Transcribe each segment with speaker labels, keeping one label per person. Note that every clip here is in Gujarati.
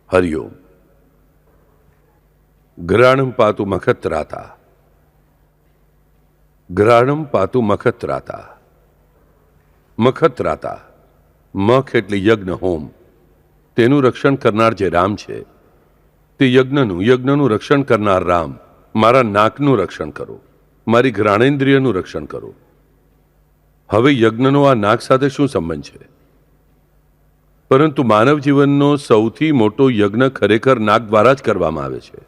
Speaker 1: હરિઓમ. ગ્રાણમ પાતુ મખત્રાતા. ગ્રાણમ પાતુ મખત્રાતા. મખત્રાતા, મખ એટલે યજ્ઞ, હોમ. તેનું રક્ષણ કરનાર જે રામ છે, તે યજ્ઞનું રક્ષણ કરનાર રામ, મારા નાકનું રક્ષણ કરો, મારી ઘ્રાણેન્દ્રિયનું રક્ષણ કરો. હવે યજ્ઞનો આ નાક સાથે શું સંબંધ છે? પરંતુ માનવ જીવનનો સૌથી મોટો યજ્ઞ ખરેખર નાક દ્વારા જ કરવામાં આવે છે.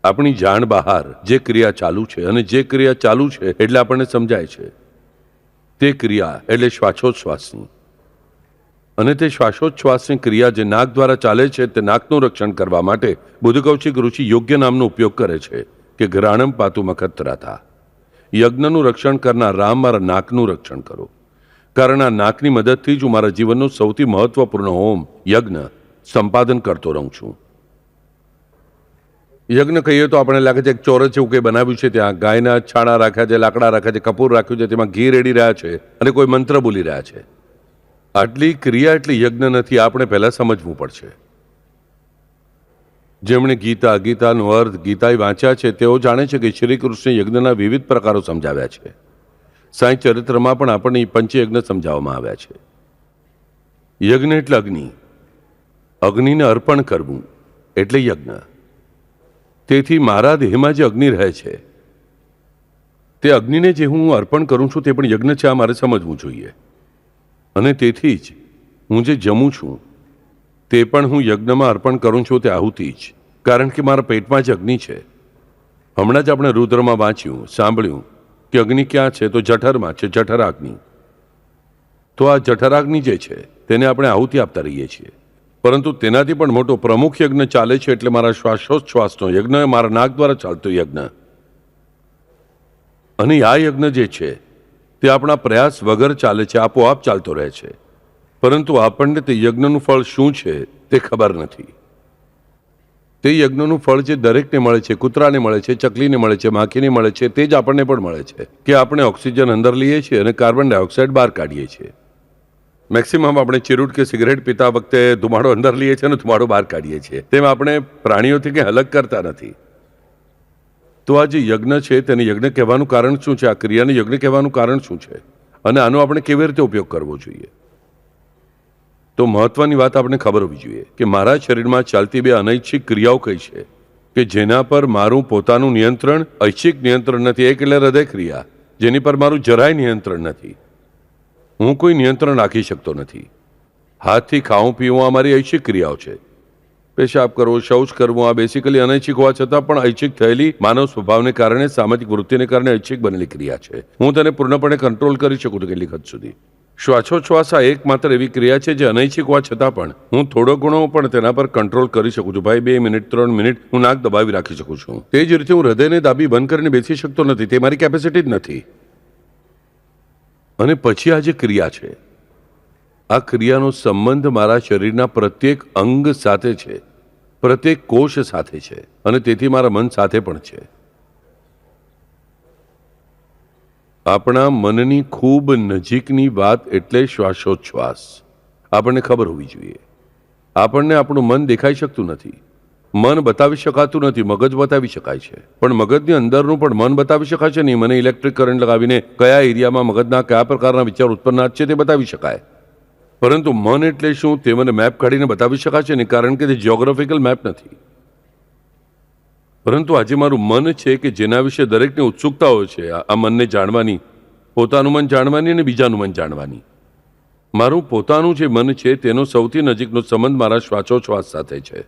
Speaker 1: આપણી જાણ બહાર જે ક્રિયા ચાલુ છે, અને જે ક્રિયા ચાલુ છે એટલે આપણને સમજાય છે, તે ક્રિયા એટલે શ્વાસોચ્છ્વાસની. અને તે શ્વાસોચ્છ્વાસની ક્રિયા જે નાક દ્વારા ચાલે છે, તે નાકનું રક્ષણ કરવા માટે બુદ્ધકૌશિક ઋષિ યોગ્ય નામનો ઉપયોગ કરે છે કે ગ્રાણમ પાતુ મખત્રાતા. યજ્ઞનું રક્ષણ કરનાર રામ, મારા નાકનું રક્ષણ કરો. કારણ આ નાકની મદદથી જ હું મારા જીવનનો સૌથી મહત્વપૂર્ણ હોમ, યજ્ઞ, સંપાદન કરતો રહું છું. યજ્ઞ કહીએ તો આપણે લાગે છે એક ચોરસ જેવું કંઈ બનાવ્યું છે, ત્યાં ગાયના છાણા રાખ્યા છે, લાકડા રાખ્યા છે, કપૂર રાખ્યું છે, તેમાં ઘી રેડી રહ્યા છે અને કોઈ મંત્ર બોલી રહ્યા છે. આટલી ક્રિયા એટલી યજ્ઞ નથી, આપણે પહેલા સમજવું પડશે. જેમણે ગીતાનો અર્થ ગીતાએ વાંચ્યા છે, તેઓ જાણે છે કે શ્રી કૃષ્ણે યજ્ઞના વિવિધ પ્રકારો સમજાવ્યા છે. સાંઈ ચરિત્રમાં પણ આપણને પંચયજ્ઞ સમજાવવામાં આવ્યા છે. યજ્ઞ એટલે અગ્નિ. અગ્નિને અર્પણ કરવું એટલે યજ્ઞ. તેથી મારા દેહમાં જે અગ્નિ રહે છે, તે અગ્નિને જે હું અર્પણ કરું છું, તે પણ યજ્ઞ છે, આ મારે સમજવું જોઈએ. અને તેથી જ હું જે જમું છું, તે પણ હું યજ્ઞમાં અર્પણ કરું છું, તે આહુતિ જ. કારણ કે મારા પેટમાં જ અગ્નિ છે. હમણાં જ આપણે રુદ્રમાં વાંચ્યું, સાંભળ્યું કે અગ્નિ ક્યાં છે? તો જઠરમાં છે, જઠરાગ્નિ. તો આ જઠરાગ્નિ જે છે, તેને આપણે આહુતિ આપતા રહીએ છીએ. પરંતુ તેનાથી પણ મોટો પ્રમુખ યજ્ઞ ચાલે છે, એટલે મારા શ્વાસોચ્છ્વાસનો યજ્ઞ, મારા નાક દ્વારા ચાલતો યજ્ઞ. અને આ યજ્ઞ જે છે, તે આપણા પ્રયાસ વગર ચાલે છે, આપોઆપ ચાલતો રહે છે. પરંતુ આપણને તે યજ્ઞનું ફળ શું છે તે ખબર નથી. તે યજ્ઞનું ફળ જે દરેકને મળે છે, કૂતરાને મળે છે, ચકલીને મળે છે, માખીને મળે છે, તે જ આપણને પણ મળે છે કે આપણે ઓક્સિજન અંદર લઈએ છીએ અને કાર્બન ડાયોક્સાઇડ બહાર કાઢીએ છીએ. મેક્સિમમ આપણે ચીરૂટ કે સિગરેટ પીતા વખતે ધુમાડો અંદર લઈએ છીએ અને ધુમાડો બહાર કાઢીએ છીએ. તેમ આપણે પ્રાણીઓથી કંઈ અલગ કરતા નથી. તો આ જે યજ્ઞ છે, તેને યજ્ઞ કહેવાનું કારણ શું છે? આ ક્રિયાને યજ્ઞ કહેવાનું કારણ શું છે? અને આનો આપણે કેવી રીતે ઉપયોગ કરવો જોઈએ? તો મહત્વની વાત આપણે ખબર હોવી જોઈએ કે મારા શરીરમાં ચાલતી બે અનૈચ્છિક ક્રિયાઓ કઈ છે કે જેના પર મારું પોતાનું નિયંત્રણ, ઐચ્છિક નિયંત્રણ નથી. એક એટલે હૃદય ક્રિયા, જેની પર મારું જરાય નિયંત્રણ નથી. હું કોઈ નિયંત્રણ રાખી શકતો નથી. હાથથી ખાવું પીવું આ મારી ઐચ્છિક ક્રિયાઓ છે. પેશાબ કરવો, શૌચ કરવું, આ બેસિકલી અનૈચ્છિક હોવા છતાં પણ ઐચ્છિક થયેલી માનવ સ્વભાવને કારણે, સામાજિક વૃત્તિને કારણે ઐચ્છિક બનેલી ક્રિયા છે. હું તેને પૂર્ણપણે કંટ્રોલ કરી શકું છું કેટલીક હદ સુધી. શ્વાસોચ્છ્વાસ આ એકમાત્ર એવી ક્રિયા છે જે અનૈચ્છિક હોવા છતાં પણ હું થોડો ઘણો પણ તેના પર કંટ્રોલ કરી શકું છું. ભાઈ 2 મિનિટ 3 મિનિટ હું નાક દબાવી રાખી શકું છું. તે જ રીતે હું હૃદયને દાબી બંધ કરીને બેસી શકતો નથી. તે મારી કેપેસિટી જ નથી. અને પછી આ જે ક્રિયા છે, આ ક્રિયાનો સંબંધ મારા શરીરના પ્રત્યેક અંગ સાથે છે, પ્રત્યેક કોષ સાથે છે, અને તેથી મારા મન સાથે પણ છે. આપણા મનની ખૂબ નજીકની વાત એટલે શ્વાસોચ્છ્વાસ. આપણને ખબર હોવી જોઈએ. આપણને આપણું મન દેખાઈ શકતું નથી, મન બતાવી શકાતું નથી. મગજ બતાવી શકાય છે, પણ મગજની અંદરનું પણ મન બતાવી શકાય છે નહીં. મને ઇલેક્ટ્રિક કરંટ લગાવીને કયા એરિયામાં મગજના કયા પ્રકારના વિચાર ઉત્પન્ન છે તે બતાવી શકાય. પરંતુ મન એટલે શું તે મને મેપ કાઢીને બતાવી શકાશે નહીં, કારણ કે તે જિયોગ્રાફિકલ મેપ નથી. પરંતુ આજે મારું મન છે કે જેના વિશે દરેકને ઉત્સુકતા હોય છે, આ મનને જાણવાની, પોતાનું મન જાણવાની અને બીજાનું મન જાણવાની. મારું પોતાનું જે મન છે તેનો સૌથી નજીકનો સંબંધ મારા શ્વાસોચ્છ્વાસ સાથે છે.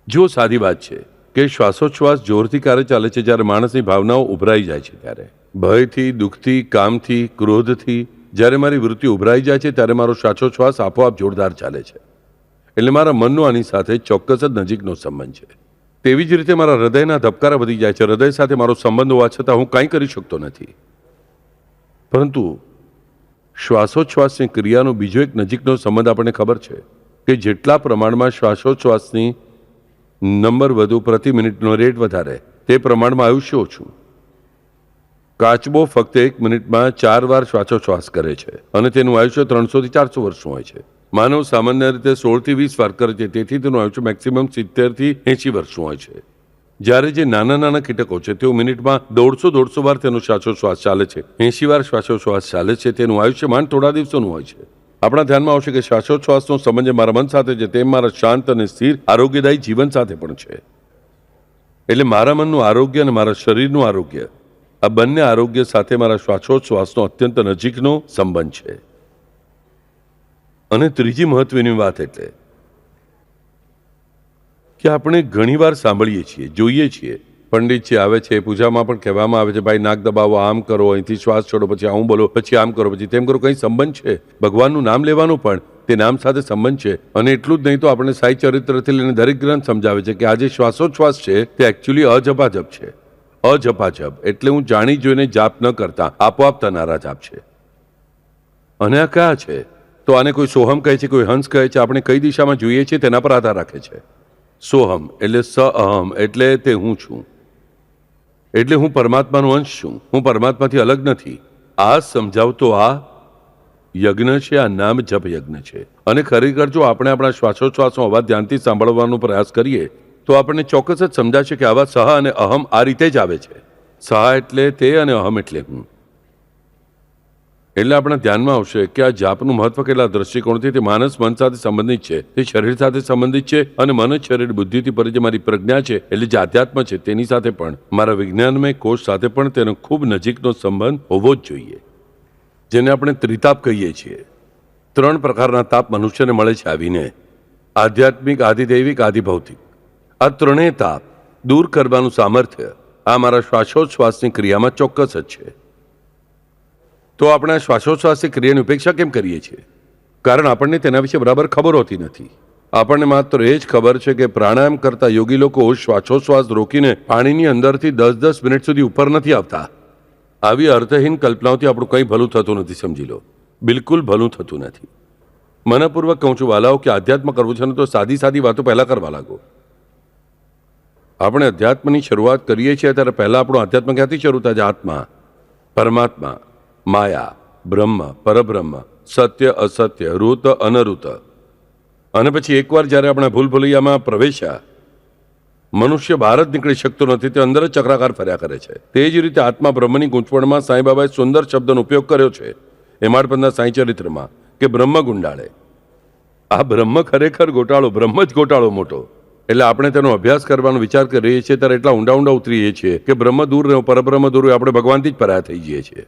Speaker 1: જો સાદી વાત છે કે શ્વાસોચ્છ્વાસ જોરથી ક્યારે ચાલે છે? જ્યારે માણસની ભાવનાઓ ઉભરાઈ જાય છે ત્યારે. ભયથી, દુઃખથી, કામથી, ક્રોધથી જ્યારે મારી વૃત્તિ ઉભરાઈ જાય છે, ત્યારે મારો શ્વાસોચ્છ્વાસ આપોઆપ જોરદાર ચાલે છે. એટલે મારા મનનો આની સાથે ચોક્કસ જ નજીકનો સંબંધ છે. તેવી જ રીતે મારા હૃદયના ધબકારા વધી જાય છે. હૃદય સાથે મારો સંબંધ હોવા છતાં હું કાંઈ કરી શકતો નથી. પરંતુ શ્વાસોચ્છ્વાસની ક્રિયાનો બીજો એક નજીકનો સંબંધ આપણને ખબર છે કે જેટલા પ્રમાણમાં શ્વાસોચ્છ્વાસની નંબર વધુ, પ્રતિ મિનિટનો રેટ વધારે, તે પ્રમાણમાં આયુષ્ય ઓછું. કાચબો ફક્ત 1 મિનિટમાં 4 વાર શ્વાસોચ્છ્વાસ કરે છે અને તેનું આયુષ્ય 300 થી 400 વર્ષનું હોય છે. માનવ સામાન્ય રીતે 16 થી 20 વાર કરે છે, તેથી તેનું આયુષ્ય મેક્સિમમ 70 થી 80 વર્ષનું હોય છે. જ્યારે જે નાના નાના કીટકો છે તેઓ મિનિટમાં 150 વાર તેનો શ્વાસોચ્છ્વાસ ચાલે છે, 80 વાર શ્વાસોચ્છ્વાસ ચાલે છે. તેનું આયુષ્ય માંડ થોડા દિવસોનું હોય છે. આપણા ધ્યાનમાં આવશે કે શ્વાસોચ્છ્વાસનો સંબંધ જે મારા મન સાથે છે તેમ મારા શાંત અને સ્થિર આરોગ્યદાયી જીવન સાથે પણ છે. એટલે મારા મનનું આરોગ્ય અને મારા શરીરનું આરોગ્ય, આ બંને આરોગ્ય સાથે મારા શ્વાસોચ્છ્વાસનો અત્યંત નજીકનો સંબંધ છે. અને ત્રીજી મહત્વની વાત એટલે કે આપણે ઘણીવાર સાંભળીએ છીએ, જોઈએ છીએ, પંડિતજી આવે છે, પૂજામાં પણ કહેવામાં આવે છે, ભાઈ નાક દબાવો, આમ કરો, અહીંથી શ્વાસ છોડો, પછી આવું બોલો, પછી આમ કરો, પછી તેમ કરો. કંઈ સંબંધ છે? ભગવાનનું નામ લેવાનું પણ તે નામ સાથે સંબંધ છે. અને એટલું જ નહીં તો આપણે સાઈ ચરિત્રથી લઈને દરેક ગ્રંથ સમજાવે છે કે આ જે શ્વાસોચ્છ્વાસ છે તે એકચ્યુઅલી અજપાજપ છે. અજપાજપ એટલે હું જાણી જોઈને જાપ ન કરતા આપોઆપ થનારા જાપ છે. અને આ કયા છે? તો આને કોઈ સોહમ કહે છે, કોઈ હંસ કહે છે. આપણે કઈ દિશામાં જોઈએ છીએ તેના પર આધાર રાખે છે. સોહમ એટલે સ અહમ, એટલે તે હું છું, એટલે હું પરમાત્માનો અંશ છું, હું પરમાત્માથી અલગ નથી. આ સમજાવતો આ યજ્ઞ છે, આ નામ જપ યજ્ઞ છે. અને ખરેખર જો આપણે આપણા શ્વાસોચ્છ્વાસનો અવાજ ધ્યાનથી સાંભળવાનો પ્રયાસ કરીએ તો આપણને ચોક્કસ જ સમજાશે કે આવા સહ અને અહમ આ રીતે જ આવે છે. સહ એટલે તે અને અહમ એટલે હું. એટલે આપણા ધ્યાનમાં આવશે કે આ જાપનું મહત્વ કેટલા દ્રષ્ટિકોણથી તે માનસ મન સાથે સંબંધિત છે, તે શરીર સાથે સંબંધિત છે, અને મન જ શરીર બુદ્ધિથી પર જે મારી પ્રજ્ઞા છે એટલે જે આધ્યાત્મ છે તેની સાથે પણ, મારા વિજ્ઞાનમય કોષ સાથે પણ તેનો ખૂબ નજીકનો સંબંધ હોવો જ જોઈએ. જેને આપણે ત્રિતાપ કહીએ છીએ. 3 પ્રકારના તાપ મનુષ્યને મળે છે આવીને: આધ્યાત્મિક, આધિદૈવિક, આધિભૌતિક. આ ત્રણેય તાપ દૂર કરવાનું સામર્થ્ય આ મારા શ્વાસોચ્છ્વાસની ક્રિયામાં ચોક્કસ જ છે. તો આપણે શ્વાસોચ્છ્વાસની ક્રિયાની ઉપેક્ષા કેમ કરીએ છીએ? કારણ આપણને તેના વિશે બરાબર ખબર હોતી નથી. આપણને માત્ર એ જ ખબર છે કે પ્રાણાયામ કરતા યોગી લોકો શ્વાસોચ્છ્વાસ રોકીને પાણીની અંદરથી 10-10 મિનિટ સુધી ઉપર નથી આવતા. આવી અર્થહીન કલ્પનાઓથી આપણું કંઈ ભલું થતું નથી, સમજી લો. બિલકુલ ભલું થતું નથી. મનપૂર્વક કહું છું વાલાઓ કે આધ્યાત્મ કરવું છે ને તો સાદી સાદી વાતો પહેલા કરવા લાગો. આપણે અધ્યાત્મની શરૂઆત કરીએ છીએ ત્યારે પહેલા આપણું અધ્યાત્મ ક્યાંથી શરૂ થાય છે? આત્મા, પરમાત્મા, માયા, બ્રહ્મ, પરબ્રહ્મ, સત્ય, અસત્ય, ઋત, અનઋત. અને પછી એકવાર જ્યારે આપણે ભૂલભુલૈયામાં પ્રવેશ્યા, મનુષ્ય બહાર જ નીકળી શકતો નથી, તે અંદર જ ચક્રાકાર ફર્યા કરે છે. તે જ રીતે આત્મા બ્રહ્મની ગૂંચવણમાં સાંઈ બાબાએ સુંદર શબ્દનો ઉપયોગ કર્યો છે હેમાડપંથના સાંઈ ચરિત્રમાં કે બ્રહ્મ ગુંડાળે. આ બ્રહ્મ ખરેખર ગોટાળો, બ્રહ્મ જ ગોટાળો મોટો. એટલે આપણે તેનો અભ્યાસ કરવાનો વિચાર કરીએ છીએ ત્યારે એટલા ઊંડા ઊંડા ઉતરીએ છીએ કે બ્રહ્મ દૂર રહ્યો, પરબ્રહ્મ દૂર રહ્યો, આપણે ભગવાનથી જ પરાયા થઈ જઈએ છીએ.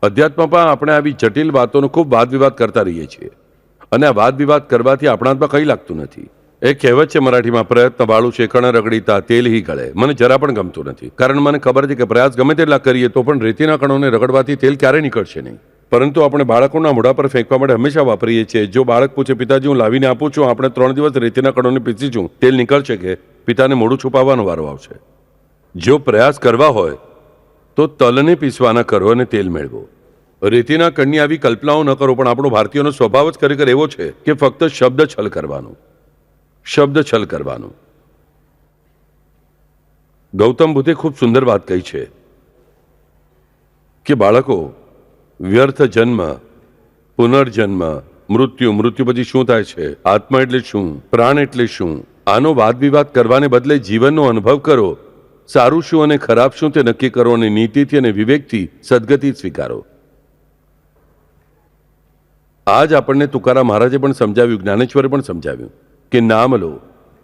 Speaker 1: અધ્યાત્મમાં આપણે આવી જટિલ વાતોનો ખૂબ વાદ વિવાદ કરતા રહીએ છીએ, અને આ વાદ વિવાદ કરવાથી આપણા હાથમાં કંઈ લાગતું નથી. એક કહેવત છે મરાઠીમાં, પ્રયત્ન વાળું છે કણ રગડીતા તેલ હી ગળે. મને જરા પણ ગમતું નથી, કારણ મને ખબર છે કે પ્રયાસ ગમે તેટલા કરીએ તો પણ રેતીના કણોને રગડવાથી તેલ ક્યારે નીકળશે નહીં. પરંતુ આપણે બાળકોના મોઢા પર ફેંકવા માટે હંમેશા વાપરીએ છીએ. જો બાળક પૂછે, પિતાજી હું લાવીને આપું છું, આપણે 3 દિવસ રેતીના કણોને પીસીશું, તેલ નીકળશે કે? પિતાને મોઢું છુપાવવાનો વારો આવશે. જો પ્રયાસ કરવા હોય તો તલને પીસવાના કરો અને તેલ મેળવો. રેતીના કણની આવી કલ્પનાઓ ન કરો. પણ આપણો ભારતીયોનો સ્વભાવ જ ખરેખર એવો છે કે ફક્ત શબ્દ છલ કરવાનું, શબ્દ છલ કરવાનું. ગૌતમ બુદ્ધે ખૂબ સુંદર વાત કહી છે કે બાળકો, વ્યર્થ જન્મ, પુનર્જન્મ, મૃત્યુ, મૃત્યુ પછી શું થાય છે, આત્મા એટલે શું, પ્રાણ એટલે શું, આનો વાદ વિવાદ કરવાને બદલે જીવનનો અનુભવ કરો. સારું શું અને ખરાબ શું તે નક્કી કરો અને નીતિથી અને વિવેકથી સદગતિ સ્વીકારો. આજ આપણને તુકારામ મહારાજે પણ સમજાવ્યું, જ્ઞાનેશ્વરે પણ સમજાવ્યું કે નામ લો,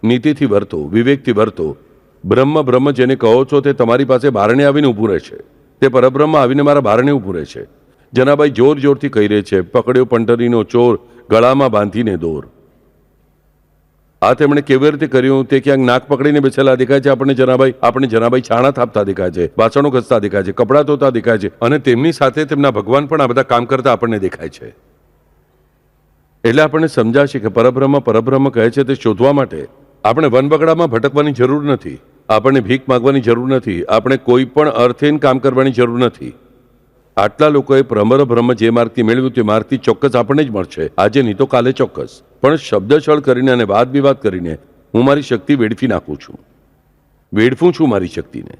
Speaker 1: નીતિથી વર્તો, વિવેકથી વર્તો. બ્રહ્મ બ્રહ્મ જેને કહો છો તે તમારી પાસે બારણે આવીને ઊભું રહે છે. તે પરબ્રહ્મ આવીને મારા બારણે ઊભું રહે છે. જનાભાઈ જોર જોરથી કહી રહે છે, પકડ્યો પંટરીનો ચોર, ગળામાં બાંધીને દોર. આ તેમણે કેવી રીતે કર્યું? તે ક્યાંક નાક પકડીને બેસેલા દેખાય છે આપણે જનાભાઈ છાણા થાપતા દેખાય છે, વાસણો ઘસતા દેખાય છે, કપડાં ધોતા દેખાય છે, અને તેમની સાથે તેમના ભગવાન પણ આ બધા કામ કરતા આપણને દેખાય છે. એટલે આપણને સમજાશે કે પરબ્રહ્મ પરબ્રહ્મ કહે છે તે શોધવા માટે આપણે વનબગડામાં ભટકવાની જરૂર નથી, આપણને ભીખ માંગવાની જરૂર નથી, આપણે કોઈ પણ અર્થહીન કામ કરવાની જરૂર નથી. આટલા લોકોએ બ્રહ્મ જે માર્ગથી મેળવ્યું તે માર્ગથી ચોક્કસ આપણને જ મળશે, આજે નહીં તો કાલે ચોક્કસ. પણ શબ્દછળ કરીને અને વાદ વિવાદ કરીને હું મારી શક્તિ વેડફી નાખું છું, વેડફું છું મારી શક્તિને.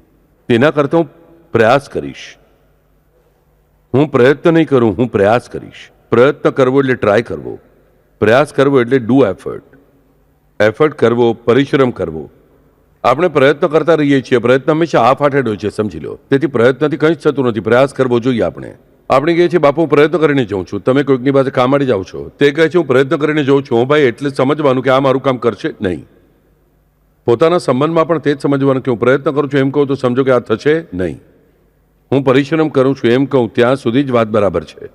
Speaker 1: તેના કરતાં હું પ્રયાસ કરીશ, હું પ્રયત્ન નહીં કરું, હું પ્રયાસ કરીશ. પ્રયત્ન કરવો એટલે ટ્રાય કરવો, પ્રયાસ કરવો એટલે ડુ એફર્ટ, એફર્ટ કરવો, પરિશ્રમ કરવો. આપણે પ્રયત્ન કરતા રહીએ છીએ, પ્રયત્ન હંમેશા હાફ હાર્ટેડ હોય છે, સમજી લો. તેથી પ્રયત્નથી કંઈ જ થતું નથી, પ્રયાસ કરવો જોઈએ. આપણે કહીએ છીએ બાપુ હું પ્રયત્ન કરીને જાઉં છું, તમે કોઈકની પાસે કામ માટે જાઓ છો, તે કહે છે હું પ્રયત્ન કરીને જાઉં છું. હું ભાઈ એટલે સમજવાનું કે આ મારું કામ કરશે નહીં. પોતાના સંબંધમાં પણ તે જ સમજવાનું કે હું પ્રયત્ન કરું છું એમ કહું તો સમજો કે આ થશે નહીં. હું પરિશ્રમ કરું છું એમ કહું ત્યાં સુધી જ વાત બરાબર છે.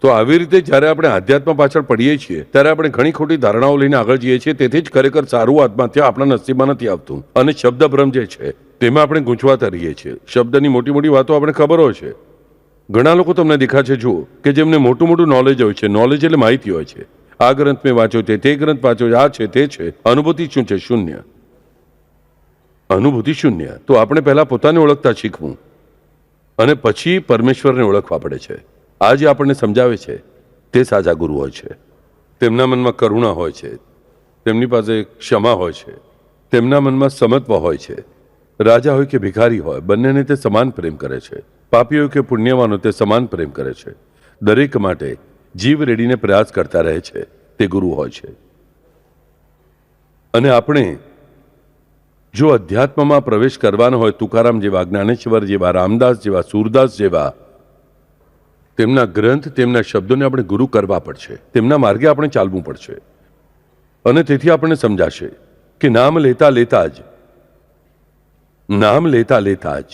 Speaker 1: તો આવી રીતે જ્યારે આપણે આધ્યાત્મ પાછળ પડીએ છીએ ત્યારે આપણે ઘણી ખોટી ધારણાઓ લઈને આગળ જઈએ છીએ. તેથી જ ખરેખર સારું આત્મહત્યા આપણા નસીબમાં નથી આવતું. અને શબ્દભ્રમ જે છે તેમાં આપણે ગૂંચવાતા રહીએ છીએ. શબ્દની મોટી મોટી વાતો આપણે ખબર હોય છે. ઘણા લોકો તમને દેખાશે જુઓ કે જેમને મોટું મોટું નોલેજ હોય છે. નોલેજ એટલે માહિતી હોય છે. આ ગ્રંથ મેં વાંચ્યો તે ગ્રંથ વાંચ્યો, આ છે તે છે. અનુભૂતિ શું છે? શૂન્ય. અનુભૂતિ શૂન્ય. તો આપણે પહેલા પોતાને ઓળખતા શીખવું અને પછી પરમેશ્વરને ઓળખવા પડે છે. આજે આપણને સમજાવે છે તે સાચા ગુરુ હોય છે. તેમના મનમાં કરુણા હોય છે, તેમની પાસે ક્ષમા હોય છે, તેમના મનમાં સમત્વ હોય છે. રાજા હોય કે ભિખારી હોય, બંનેને તે સમાન પ્રેમ કરે છે. પાપી હોય કે પુણ્યવાન હોય, તે સમાન પ્રેમ કરે છે. દરેક માટે જીવ રેડીને પ્રયાસ કરતા રહે છે. તે ગુરુ હોય છે. અને આપણે જો અધ્યાત્મમાં પ્રવેશ કરવાનો હોય, તુકારામ જેવા, જ્ઞાનેશ્વર જેવા, રામદાસ જેવા, સુરદાસ જેવા, તેમના ગ્રંથ, તેમના શબ્દોને આપણે ગુરુ કરવા પડશે. તેમના માર્ગે આપણે ચાલવું પડશે. અને તેથી આપણને સમજાશે કે નામ લેતા લેતા જ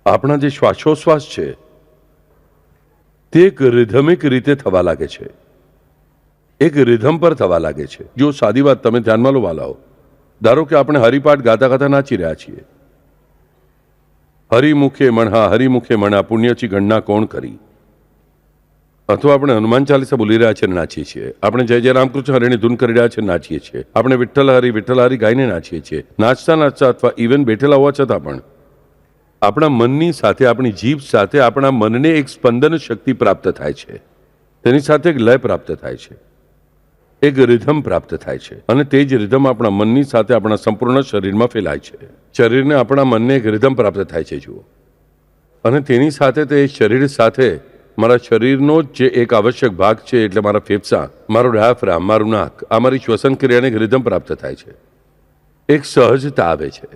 Speaker 1: આપણા જે શ્વાસોશ્વાસ છે તે એક રિધમિક રીતે થવા લાગે છે, એક રિધમ પર થવા લાગે છે. જો સાદી વાત તમે ધ્યાનમાં લો વાલાઓ, ધારો કે આપણે હરિપાઠ ગાતા ગાતા નાચી રહ્યા છીએ. હરિમુખે મણા પુણ્યચી ગણના કોણ કરી. અથવા આપણે હનુમાન ચાલીસા બોલી રહ્યા છે નાચીએ છીએ. આપણે જય જય રામકૃષ્ણ હરિની ધૂન કરી રહ્યા છે નાચીએ છીએ. આપણે વિઠ્ઠલ હરી ગાઈને નાચીએ છીએ. નાચતા નાચતા અથવા ઇવન બેઠેલા હોવા છતાં પણ આપણા મનની સાથે, આપણી જીભ સાથે આપણા મનને એક સ્પંદન શક્તિ પ્રાપ્ત થાય છે. તેની સાથે એક લય પ્રાપ્ત થાય છે, એક રિધમ પ્રાપ્ત થાય છે. અને તે જ રિધમ આપણા મનની સાથે આપણા સંપૂર્ણ શરીરમાં ફેલાય છે. શરીરને, આપણા મનને એક રિધમ પ્રાપ્ત થાય છે જુઓ. અને તેની સાથે તે શરીર સાથે મારા શરીરનો જે એક આવશ્યક ભાગ છે એટલે મારા ફેફસા, મારો ડાયાફ્રામ, મારું નાક, આ મારી શ્વસન ક્રિયાને એક રિધમ પ્રાપ્ત થાય છે. એક સહજતા આવે છે.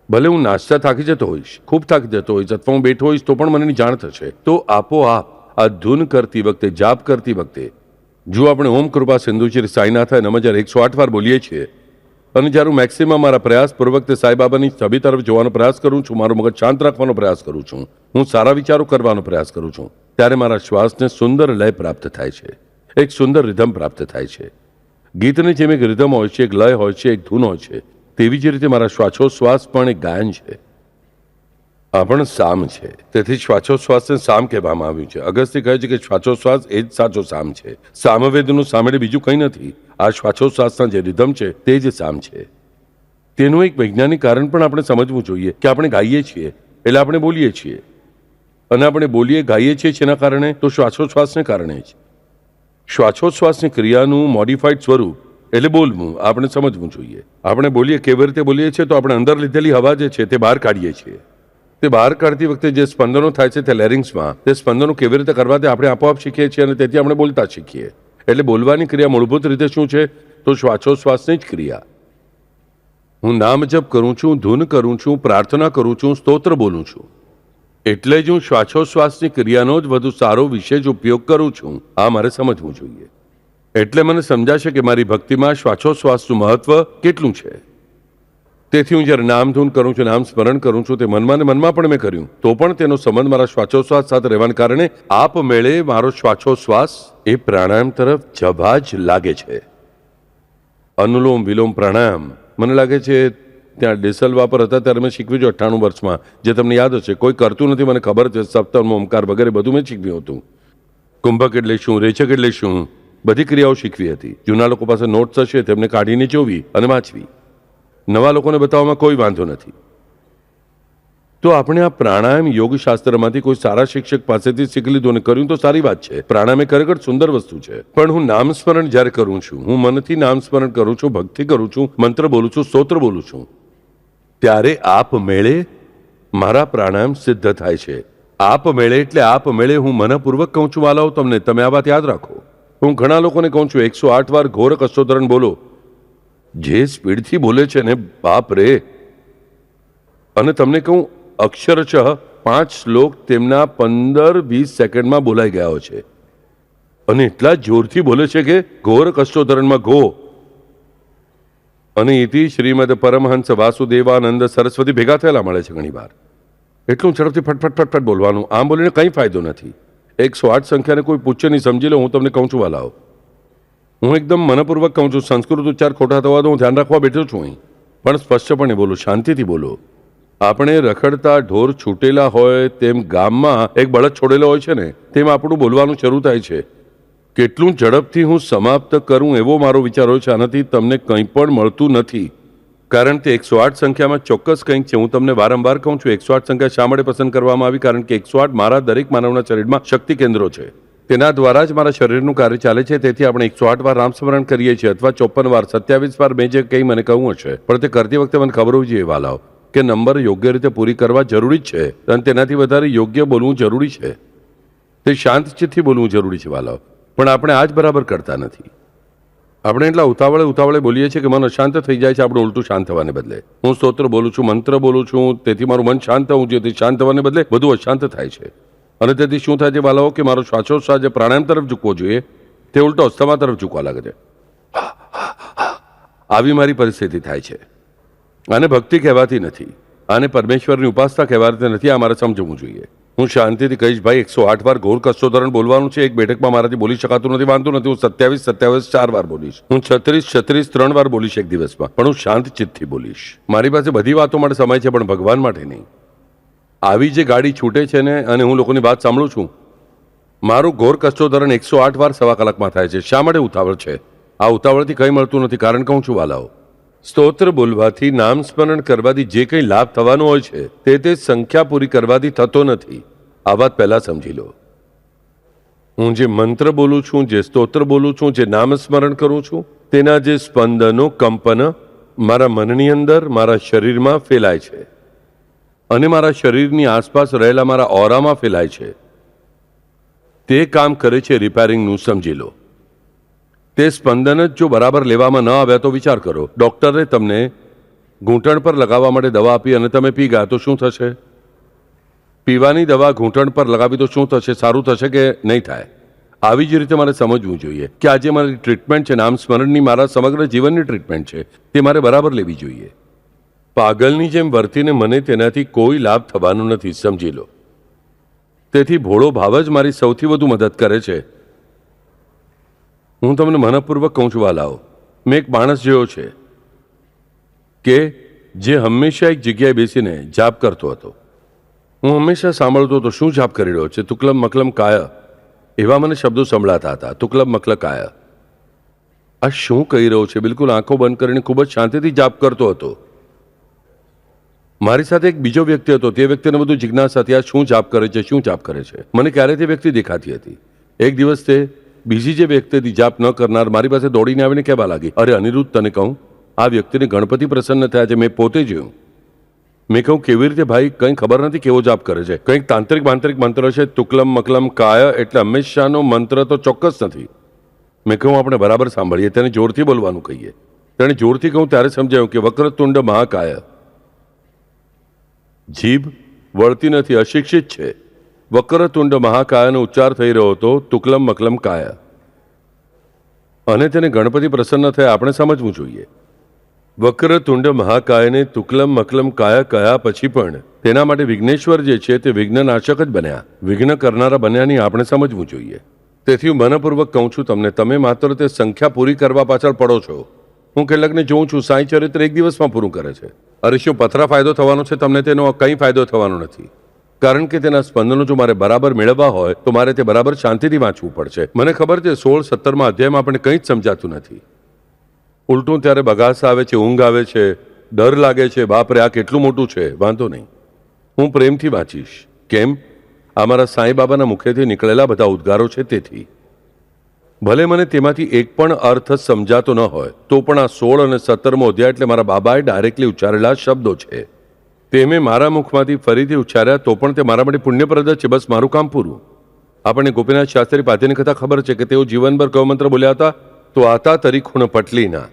Speaker 1: ભલે હું નાચતા થાકી જતો હોઈશ, ખૂબ થાકી જતો હોઈશ, અથવા હું બેઠો હોઈશ તો પણ મને જાણ થશે. તો આપોઆપ આ ધૂન કરતી વખતે, જાપ કરતી વખતે, જો આપણે ઓમ કૃપા સિંધુચિર સાઈનાથાય નમઃ જ્યારે 108 વાર બોલીએ છીએ અને જ્યારે હું મેક્સિમમ મારા પ્રયાસપૂર્વક તે સાંઈબાબાની છબી તરફ જોવાનો પ્રયાસ કરું છું, મારું મગજ શાંત રાખવાનો પ્રયાસ કરું છું, હું સારા વિચારો કરવાનો પ્રયાસ કરું છું, ત્યારે મારા શ્વાસને સુંદર લય પ્રાપ્ત થાય છે, એક સુંદર રિધમ પ્રાપ્ત થાય છે. ગીતની જેમ એક રિધમ હોય છે, એક લય હોય છે, એક ધૂન હોય છે, તેવી જ રીતે મારા શ્વાસોશ્વાસ પણ એક ગાયન છે, આ પણ સામ છે. તેથી શ્વાસોશ્વાસને સામ કહેવામાં આવ્યું છે. અગસ્ત્ય કહે છે કે શ્વાસોશ્વાસ એ જ સાચો સામ છે. સામવેદનું સામેલ બીજું કંઈ નથી. આ શ્વાસોશ્વાસના જે રિધમ છે તે જ સામ છે. તેનું એક વૈજ્ઞાનિક કારણ પણ આપણે સમજવું જોઈએ કે આપણે ગાઈએ છીએ એટલે આપણે બોલીએ છીએ, અને આપણે બોલીએ ગાઈએ છીએ જેના કારણે તો શ્વાસોશ્વાસને કારણે જ. શ્વાસોશ્વાસની ક્રિયાનું મોડિફાઈડ સ્વરૂપ એટલે બોલવું આપણે સમજવું જોઈએ. આપણે બોલીએ કેવી રીતે બોલીએ છીએ તો આપણે અંદર લીધેલી હવા જે છે તે બહાર કાઢીએ છીએ. તે બહાર કાઢતી વખતે જે સ્પંદનો થાય છે તે લેરિંગ્સમાં, તે સ્પંદનો કેવી રીતે કરવા તે આપણે આપોઆપ શીખીએ છીએ અને તેથી આપણે બોલતા શીખીએ. એટલે બોલવાની ક્રિયા મૂળભૂત રીતે શું છે તો શ્વાસોશ્વાસની જ ક્રિયા. હું નામ જપ કરું છું, ધૂન કરું છું, પ્રાર્થના કરું છું, સ્તોત્ર બોલું છું, એટલે જ હું શ્વાસોશ્વાસની ક્રિયાનો જ વધુ સારો વિશેષ ઉપયોગ કરું છું. આ મારે સમજવું જોઈએ. એટલે મને સમજાશે કે મારી ભક્તિમાં શ્વાસોશ્વાસનું મહત્વ કેટલું છે. તેથી હું જ્યારે નામધૂન કરું છું, નામ સ્મરણ કરું છું, તે મનમાં ને મનમાં પણ મેં કર્યું તો પણ તેનો સંબંધ મારા શ્વાસોશ્વાસ સાથે રહેવાને કારણે આપમેળે મારો શ્વાસોશ્વાસ એ પ્રાણાયામ તરફ જવા જ લાગે છે. અનુલોમ વિલોમ પ્રાણાયામ મને લાગે છે ત્યાં ડેસલવા પર હતા ત્યારે મેં શીખવ્યું છે 98 વર્ષમાં, જે તમને યાદ હશે. કોઈ કરતું નથી મને ખબર છે. સપ્તમ ઓમકાર વગેરે બધું મેં શીખવ્યું હતું. કુંભક એટલે શું, રેચક એટલે શું, બધી ક્રિયાઓ શીખવી હતી. જૂના લોકો પાસે નોટ્સ હશે તેમને કાઢીને જોવી અને વાંચવી. નવા લોકોને બતાવવામાં કોઈ વાંધો નથી. તો આપણે આ પ્રાણાયામ યોગશાસ્ત્રમાંથી કોઈ સારા શિક્ષક પાસેથી શીખી લીધું અને કર્યું તો સારી વાત છે. પ્રાણાયામ એ ખરેખર સુંદર વસ્તુ છે. પણ હું નામસ્મરણ જ્યારે કરું છું, હું મનથી નામસ્મરણ કરું છું, ભક્તિ કરું છું, મંત્ર બોલું છું, સ્તોત્ર બોલું છું, ત્યારે આપમેળે મારા પ્રાણાયામ સિદ્ધ થાય છે. આપમેળે એટલે આપમેળે હું મનપૂર્વક કહું છું વાલાઓ તમને, તમે આ વાત યાદ રાખો. હું ઘણા લોકોને કહું છું 108 વાર ઘોર કષ્ટોધરણ બોલો. જે સ્પીડથી બોલે છે ને, બાપ રે. અને તમને કહું, અક્ષરશઃ 5 શ્લોક તેમના 15-20 સેકન્ડમાં બોલાઈ ગયા છે. અને એટલા જોરથી બોલે છે કે ઘોર કષ્ટોધરણમાં ઘો. અને એથી શ્રીમદ પરમહંસ વાસુદેવાનંદ સરસ્વતી ભેગા થયેલા મળે છે ઘણી વાર. એટલું ઝડપથી ફટફટ ફટફટ બોલવાનું, આમ બોલીને કંઈ ફાયદો નથી. 108 સંખ્યાને કોઈ પૂછે નહીં, સમજી લો. હું તમને કહું છું વાલાઓ, હું એકદમ મનપૂર્વક કહું છું. સંસ્કૃત ઉચ્ચાર ખોટા થવા દો, હું ધ્યાન રાખવા બેઠો છું અહીં. પણ સ્પષ્ટપણે બોલો, શાંતિથી બોલો. આપણે રખડતા ઢોર છૂટેલા હોય તેમ ગામમાં એક બળદ છોડેલો હોય છે ને, તેમ આપણું બોલવાનું શરૂ થાય છે. કેટલું ઝડપથી હું સમાપ્ત કરું એવો મારો વિચાર હોય છે. આનાથી તમને કંઈ પણ મળતું નથી, કારણ કે 108 સંખ્યામાં ચોક્કસ કંઈક છે. હું તમને વારંવાર કહું છું 108 સંખ્યા શા માટે પસંદ કરવામાં આવી, કારણ કે 108 મારા દરેક માનવના શરીરમાં શક્તિ કેન્દ્રો છે. તેના દ્વારા જ મારા શરીરનું કાર્ય ચાલે છે. તેથી આપણે 108 વાર રામસ્મરણ કરીએ છીએ, અથવા 54 વાર, 27 વાર. મેં જે કંઈ મને કહ્યું હશે, પણ તે કરતી વખતે મને ખબર હોવી જોઈએ વાલાઓ કે નંબર યોગ્ય રીતે પૂરી કરવા જરૂરી જ છે, અને તેનાથી વધારે યોગ્ય બોલવું જરૂરી છે. તે શાંત ચિત્તથી બોલવું જરૂરી છે વાલાઓ. પણ આપણે આ જ બરાબર કરતા નથી. આપણે એટલા ઉતાવળે બોલીએ છીએ કે મન અશાંત થઈ જાય છે. આપણે ઉલટું શાંત થવાને બદલે, હું સ્તોત્ર બોલું છું, મંત્ર બોલું છું, તેથી મારું મન શાંત થવું જોઈએ, તે શાંત થવાને બદલે બધું અશાંત થાય છે. અને તેથી શું થાય છે વાલાઓ કે મારો શ્વાસોશ્વાસ જે પ્રાણાયામ તરફ ઝૂકવો જોઈએ તે ઉલટો અસ્થમા તરફ ઝૂકવા લાગે છે. આવી મારી પરિસ્થિતિ થાય છે. આને ભક્તિ કહેવાતી નથી, આને પરમેશ્વરની ઉપાસના કહેવાતી નથી. આ મારે સમજવું જોઈએ. હું શાંતિથી કહીશ, ભાઈ 108 વાર ઘોર કષ્ટોધરણ બોલવાનું છે. એક બેઠકમાં મારાથી બોલી શકાતું નથી, વાંધો નથી. હું 27 4 વાર બોલીશ. હું 36 3 વાર બોલીશ એક દિવસમાં, પણ હું શાંત ચિત્તથી બોલીશ. મારી પાસે બધી વાતો માટે સમય છે, પણ ભગવાન માટે નહીં. આવી જે ગાડી છૂટે છે ને, અને હું લોકોની વાત સાંભળું છું, મારું ઘોર કષ્ટોધરણ 108 વાર સવા કલાકમાં થાય છે. શા માટે ઉતાવળ છે? આ ઉતાવળથી કંઈ મળતું નથી. કારણ કહું છું વાલાઓ, સ્તોત્ર બોલવાથી, નામ સ્મરણ કરવાથી જે કંઈ લાભ થવાનો હોય છે તે સંખ્યા પૂરી કરવાથી થતો નથી. આ વાત પહેલા સમજી લો. હું જે મંત્ર બોલું છું, જે સ્તોત્ર બોલું છું, જે નામ સ્મરણ કરું છું, તેના જે સ્પંદનો, કંપન મારા મનની અંદર, મારા શરીરમાં ફેલાય છે, અને મારા શરીરની આસપાસ રહેલા મારા ઓરામાં ફેલાય છે. તે કામ કરે છે રિપેરિંગનું. સમજી લો. તે સ્પંદન જ જો બરાબર લેવામાં ન આવ્યા તો વિચાર કરો, ડૉક્ટરે તમને ઘૂંટણ પર લગાવવા માટે દવા આપી અને તમે પી ગયા તો શું થશે? પીવાની દવા ઘૂંટણ પર લગાવી તો શું થશે? સારું થશે કે નહીં થાય? આવી જ રીતે મારે સમજવું જોઈએ કે આજે મારી ટ્રીટમેન્ટ છે, નામ સ્મરણની મારા સમગ્ર જીવનની ટ્રીટમેન્ટ છે, તે મારે બરાબર લેવી જોઈએ. પાગલની જેમ વર્તીને મને તેનાથી કોઈ લાભ થવાનો નથી. સમજી લો. તેથી ભોળો ભાવ જ મારી સૌથી વધુ મદદ કરે છે. હું તમને મનપૂર્વક કહું છું વાલાઓ, મેં એક માણસ જોયો છે કે જે હંમેશા એક જગ્યાએ બેસીને જાપ કરતો હતો. હું હંમેશા સાંભળતો હતો, શું જાપ કરી રહ્યો છે? તુક્લમ મકલમ કાય, એવા મને શબ્દો સંભળાતા હતા. તુક્લમ મકલ કાય, આ શું કહી રહ્યો છે? બિલકુલ આંખો બંધ કરીને ખૂબ જ શાંતિથી જાપ કરતો હતો. મારી સાથે એક બીજો વ્યક્તિ હતો. તે વ્યક્તિને બધું જિજ્ઞાસા હતી, આ શું જાપ કરે છે, શું જાપ કરે છે? મને ક્યારે તે વ્યક્તિ દેખાતી હતી. એક દિવસ તે બીજી જે વ્યક્તિથી જાપ ન કરનાર મારી પાસે દોડીને આવીને કહેવા લાગી, અરે અનિરુદ્ધ, તને કહું, આ વ્યક્તિને ગણપતિ પ્રસન્ન થયા છે. મેં પોતે જોયું. મેં કહું, કેવી રીતે ભાઈ? કંઈ ખબર નથી કેવો જાપ કરે છે. કંઈક તાંત્રિક મંત્ર છે. તુક્લમ મકલમ કાય એટલે હંમેશાનો મંત્ર તો ચોક્કસ નથી. મેં કહું, આપણે બરાબર સાંભળીએ, તેને જોરથી બોલવાનું કહીએ. તેણે જોરથી કહું ત્યારે સમજાયું કે વક્રતુંડ મહાકાય. જીભ વળતી નથી, અશિક્ષિત છે. વક્રતુંડ મહાકાયનો ઉચ્ચાર થઈ રહ્યો હતો, તુક્લમ મકલમ કાય. અને તેને ગણપતિ પ્રસન્ન થયા. આપણે સમજવું જોઈએ. વક્રતુંડ મહાકાયને તુક્લમ મકલમ કાય કયા પછી પણ તેના માટે વિઘ્નેશ્વર જે છે તે વિઘ્નનાશક જ બન્યા, વિઘ્ન કરનારા બન્યા નહીં. આપણે સમજવું જોઈએ. તેથી હું મનપૂર્વક કહું છું તમને, તમે માત્ર તે સંખ્યા પૂરી કરવા પાછળ પડો છો. હું કેટલાકને જોઉં છું, સાંઈ ચરિત્ર એક દિવસમાં પૂરું કરે છે. અરે શું પથરા ફાયદો થવાનો છે? તમને તેનો કંઈ ફાયદો થવાનો નથી. કારણ કે તેના સ્પંદનો જો મારે બરાબર મેળવવા હોય તો મારે તે બરાબર શાંતિથી વાંચવું પડશે. મને ખબર છે 16-17માં અધ્યાયમાં આપણને કંઈ જ સમજાતું નથી. ઉલટું ત્યારે બગાસ આવે છે, ઊંઘ આવે છે, ડર લાગે છે, બાપરે આ કેટલું મોટું છે. વાંધો નહીં, હું પ્રેમથી વાંચીશ. કેમ? આ મારા સાંઈ બાબાના મુખેથી નીકળેલા બધા ઉદ્ગારો છે, તેથી ભલે મને તેમાંથી એક પણ અર્થ સમજાતો ન હોય તો પણ આ 16 અને 17મો અધ્યાય એટલે મારા બાબાએ ડાયરેક્ટલી ઉચ્ચારેલા શબ્દો છે. તે મેં મારા મુખમાંથી ફરીથી ઉચ્ચાર્યા તો પણ તે મારા માટે પુણ્યપ્રદ છે. બસ મારું કામ પૂરું. આપણને ગોપીનાથ શાસ્ત્રી પાસેની કથા ખબર છે કે તેઓ જીવનભર કયો મંત્ર બોલ્યા હતા? તો આતા તરી ખૂણ પટલીના.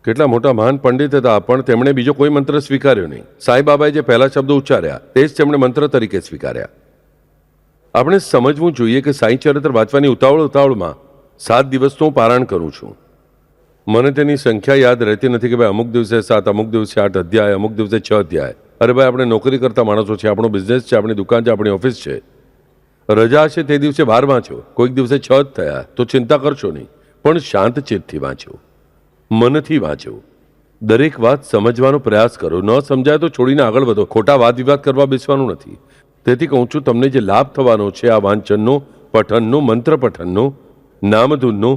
Speaker 1: કેટલા મોટા મહાન પંડિત હતા, પણ તેમણે બીજો કોઈ મંત્ર સ્વીકાર્યો નહીં. સાંઈબાબાએ જે પહેલા શબ્દો ઉચ્ચાર્યા તે જ તેમણે મંત્ર તરીકે સ્વીકાર્યા. આપણે સમજવું જોઈએ કે સાંઈ ચરિત્ર વાંચવાની ઉતાવળમાં 7 દિવસનું પારાયણ કરું છું. મને તેની સંખ્યા યાદ રહેતી નથી કે ભાઈ અમુક દિવસે 7, અમુક દિવસે 8 અધ્યાય, અમુક દિવસે 6 અધ્યાય. અરે ભાઈ, આપણે નોકરી કરતા માણસો છે, આપણો બિઝનેસ છે, આપણી દુકાન છે, આપણી ઓફિસ છે. રજા છે તે દિવસે 12 વાંચો, કોઈક દિવસે 6 જ થયા તો ચિંતા કરશો નહીં, પણ શાંત ચિત્તથી વાંચો, મનથી વાંચો. દરેક વાત સમજવાનો પ્રયાસ કરો. ન સમજાય તો છોડીને આગળ વધો. ખોટા વાદ વિવાદ કરવા બેસવાનું નથી. તેથી કહું છું, તમને જે લાભ થવાનો છે આ વાંચનનો, પઠનનો, મંત્ર પઠનનો, નામધૂનનો,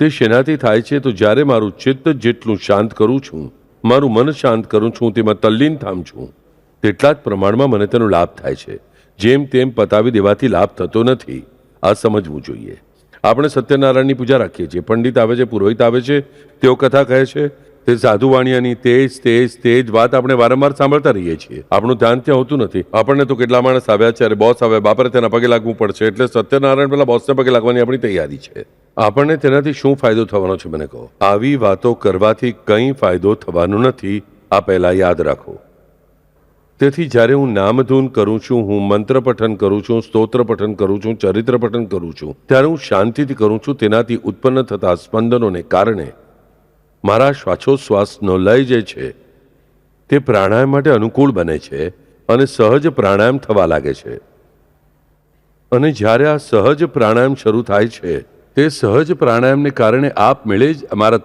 Speaker 1: તે શેનાથી થાય છે? તો જ્યારે મારું ચિત્ત જેટલું શાંત કરું છું, મારું મન શાંત કરું છું, તેમાં તલ્લીન થામ છું, તેટલા જ પ્રમાણમાં મને તેનો લાભ થાય છે. જેમ તેમ પતાવી દેવાથી લાભ થતો નથી. આ સમજવું જોઈએ. આપણે સત્યનારાયણની પૂજા રાખીએ છીએ. પંડિત આવે છે, પુરોહિત આવે છે, તેઓ કથા કહે છે, તે સાધુ વાણિયાની તે જ વાત આપણે વારંવાર સાંભળતા રહીએ છીએ. આપણું ધ્યાન ત્યાં હોતું નથી. આપણને તો કેટલા માણસ આવ્યા છે, અરે બોસ આવ્યા, બાપરે તેના પગે લાગવું પડશે, એટલે સત્યનારાયણ પેલા બોસને પગે લાગવાની આપણી તૈયારી છે. આપણને તેનાથી શું ફાયદો થવાનો છે મને કહો? આવી વાતો કરવાથી કંઈ ફાયદો થવાનો નથી. આ પહેલા યાદ રાખો. તેથી જ્યારે હું નામધૂન કરું છું, હું મંત્ર પઠન કરું છું, સ્તોત્ર પઠન કરું છું, ચરિત્ર પઠન કરું છું, ત્યારે હું શાંતિથી કરું છું. તેનાથી ઉત્પન્ન થતા સ્પંદનોને કારણે મારા શ્વાસોશ્વાસનો લય જે છે તે પ્રાણાયામ માટે અનુકૂળ બને છે અને સહજ પ્રાણાયામ થવા લાગે છે. અને જ્યારે આ સહજ પ્રાણાયામ શરૂ થાય છે, તે સહજ પ્રાણાયામને કારણે આપમેળે જ મારા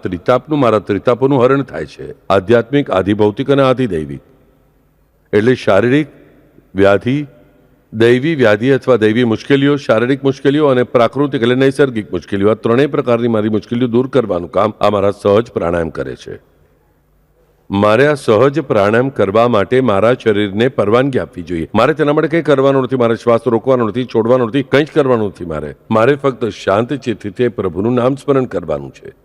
Speaker 1: ત્રિતાપોનું હરણ થાય છે. આધ્યાત્મિક, આધિભૌતિક અને આધિદૈવિક. એટલે શારીરિક વ્યાધિ, દૈવી વ્યાધિ અથવા દૈવી મુશ્કેલીઓ, શારીરિક મુશ્કેલીઓ અને પ્રાકૃતિક એટલે નૈસર્ગિક મુશ્કેલીઓ, આ ત્રણેય પ્રકારની મારી મુશ્કેલીઓ દૂર કરવાનું કામ આ મારા સહજ પ્રાણાયામ કરે છે. મારે આ સહજ પ્રાણાયામ કરવા માટે મારા શરીરને પરવાનગી આપવી જોઈએ. મારે તેના માટે કંઈ કરવાનું નથી. મારે શ્વાસ રોકવાનો નથી, છોડવાનો નથી, કંઈ જ કરવાનું નથી. મારે ફક્ત શાંત ચિત્તથી તે પ્રભુનું નામ સ્મરણ કરવાનું છે.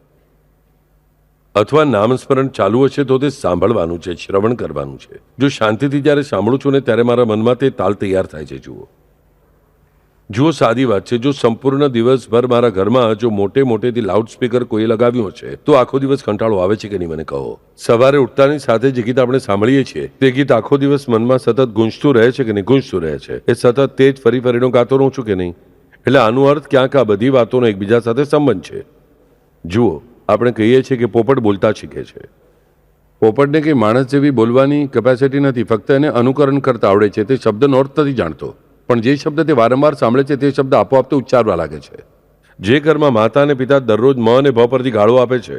Speaker 1: અથવા નામસ્મરણ ચાલુ હશે તો તે સાંભળવાનું છે, શ્રવણ કરવાનું છે. જો શાંતિથી જ્યારે સાંભળું છું ને ત્યારે મારા મનમાં તે તાલ તૈયાર થાય છે. જુઓ સાદી વાત છે. જો સંપૂર્ણ દિવસભર મારા ઘરમાં જો મોટેથી લાઉડસ્પીકર કોઈ લગાવ્યું હશે તો આખો દિવસ કંટાળો આવે છે કે નહીં મને કહો? સવારે ઉઠતાની સાથે જે ગીત આપણે સાંભળીએ છીએ તે ગીત આખો દિવસ મનમાં સતત ગૂંજતું રહે છે કે નહીં? ગૂંજતું રહે છે. એ સતત તે જ ફરીનો ગાતો રહું છું કે નહીં? એટલે આનો અર્થ ક્યાંક આ બધી વાતોનો એકબીજા સાથે સંબંધ છે. જુઓ, આપણે કહીએ છીએ કે પોપટ બોલતા શીખે છે. પોપટને કંઈ માણસ જેવી બોલવાની કેપેસિટી નથી, ફક્ત એને અનુકરણ કરતા આવડે છે. તે શબ્દનો અર્થ નથી જાણતો, પણ જે શબ્દ તે વારંવાર સાંભળે છે તે શબ્દ આપોઆપ તે ઉચ્ચારવા લાગે છે. જે ઘરમાં માતા અને પિતા દરરોજ મ અને ભ પરથી ગાળો આપે છે,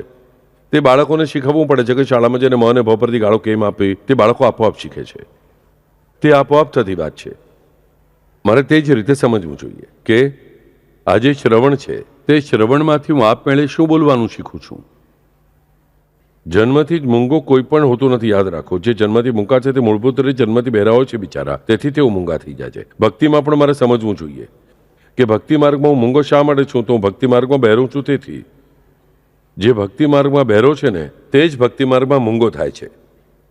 Speaker 1: તે બાળકોને શીખવવું પડે છે કે શાળામાં જઈને મ અને ભ પરથી ગાળો કેમ આપવી. તે બાળકો આપોઆપ શીખે છે. તે આપોઆપ થતી વાત છે. મારે તે જ રીતે સમજવું જોઈએ કે આ જે શ્રવણ છે તે શ્રવણમાંથી હું આપમેળે શું બોલવાનું શીખું છું. જન્મથી જ મૂંગો કોઈ પણ હોતું નથી, યાદ રાખો. જે જન્મથી મૂંગા છે તે મૂળભૂત રીતે જન્મથી બહેરા હોય છે બિચારા, તેથી તેઓ મૂંગા થઈ જાય છે. ભક્તિમાં પણ મારે સમજવું જોઈએ કે ભક્તિ માર્ગમાં હું મૂંગો શા માટે છું? તો હું ભક્તિ માર્ગમાં બહેરો છું. તેથી જે ભક્તિ માર્ગમાં બહેરો છે ને તે જ ભક્તિ માર્ગમાં મૂંગો થાય છે.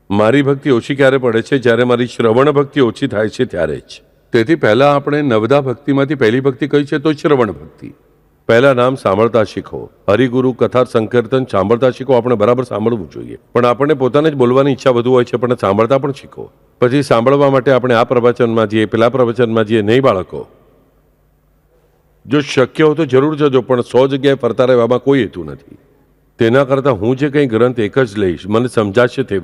Speaker 1: મારી ભક્તિ ઓછી ક્યારે પડે છે? જ્યારે મારી શ્રવણ ભક્તિ ઓછી થાય છે ત્યારે જ. તેથી પહેલા આપણે નવદા ભક્તિમાંથી પહેલી ભક્તિ કઈ છે? તો શ્રવણ ભક્તિ. પહેલા નામ સાંભળતા શીખો. હરિગુરુ કથા સંકીર્તન સાંભળતા શીખો. આપણે બરાબર સાંભળવું જોઈએ, પણ આપણને પોતાને જ બોલવાની ઈચ્છા વધુ હોય છે, પણ સાંભળતા પણ શીખો. પછી સાંભળવા માટે આપણે આ પ્રવચનમાં જઈએ, પેલા પ્રવચનમાં જઈએ નહીં. બાળકો, જો શક્ય હોય તો જરૂર જજો, પણ 100 જગ્યાએ ફરતા રહેવામાં કોઈ હેતુ નથી. તેના કરતાં હું જે કંઈ ગ્રંથ એક જ લઈશ, મને સમજાશે તે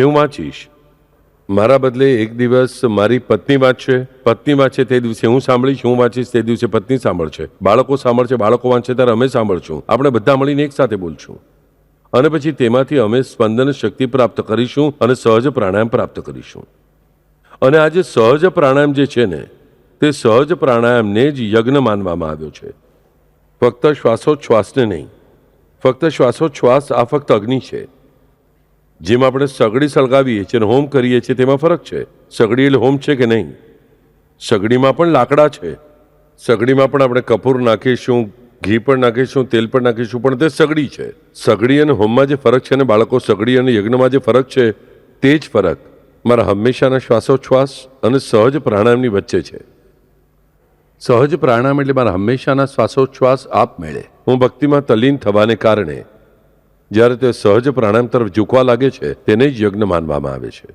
Speaker 1: હું વાંચીશ. મારા બદલે એક દિવસ મારી પત્ની વાંચશે તે દિવસે હું સાંભળીશ, હું વાંચીશ તે દિવસે પત્ની સાંભળશે, બાળકો સાંભળશે, બાળકો વાંચશે ત્યારે અમે સાંભળશું. આપણે બધા મળીને એક સાથે બોલશું અને પછી તેમાંથી અમે સ્પંદન શક્તિ પ્રાપ્ત કરીશું અને સહજ પ્રાણાયામ પ્રાપ્ત કરીશું. અને આજે સહજ પ્રાણાયામ જે છે ને તે સહજ પ્રાણાયામને જ યજ્ઞ માનવામાં આવ્યો છે. ફક્ત શ્વાસોચ્છ્વાસને નહીં. ફક્ત શ્વાસોચ્છ્વાસ આ ફક્ત અગ્નિ છે. જેમ આપણે સગડી સળગાવીએ છીએ અને હોમ કરીએ છીએ તેમાં ફરક છે. સગડી એટલે હોમ છે કે નહીં? સગડીમાં પણ લાકડા છે. સગડીમાં પણ આપણે કપૂર નાખીશું, ઘી પણ નાખીશું, તેલ પણ નાખીશું, પણ તે સગડી છે. સગડી અને હોમમાં જે ફરક છે ને બાળકો, સગડી અને યજ્ઞમાં જે ફરક છે તે જ ફરક મારા હંમેશાના શ્વાસોચ્છ્વાસ અને સહજ પ્રાણાયામની વચ્ચે છે. સહજ પ્રાણાયામ એટલે મારા હંમેશાના શ્વાસોચ્છ્વાસ આપમેળે હું ભક્તિમાં તલ્લીન થવાને કારણે જ્યારે તે સહજ પ્રાણાયામ તરફ ઝૂકવા લાગે છે તેને જ યજ્ઞ માનવામાં આવે છે.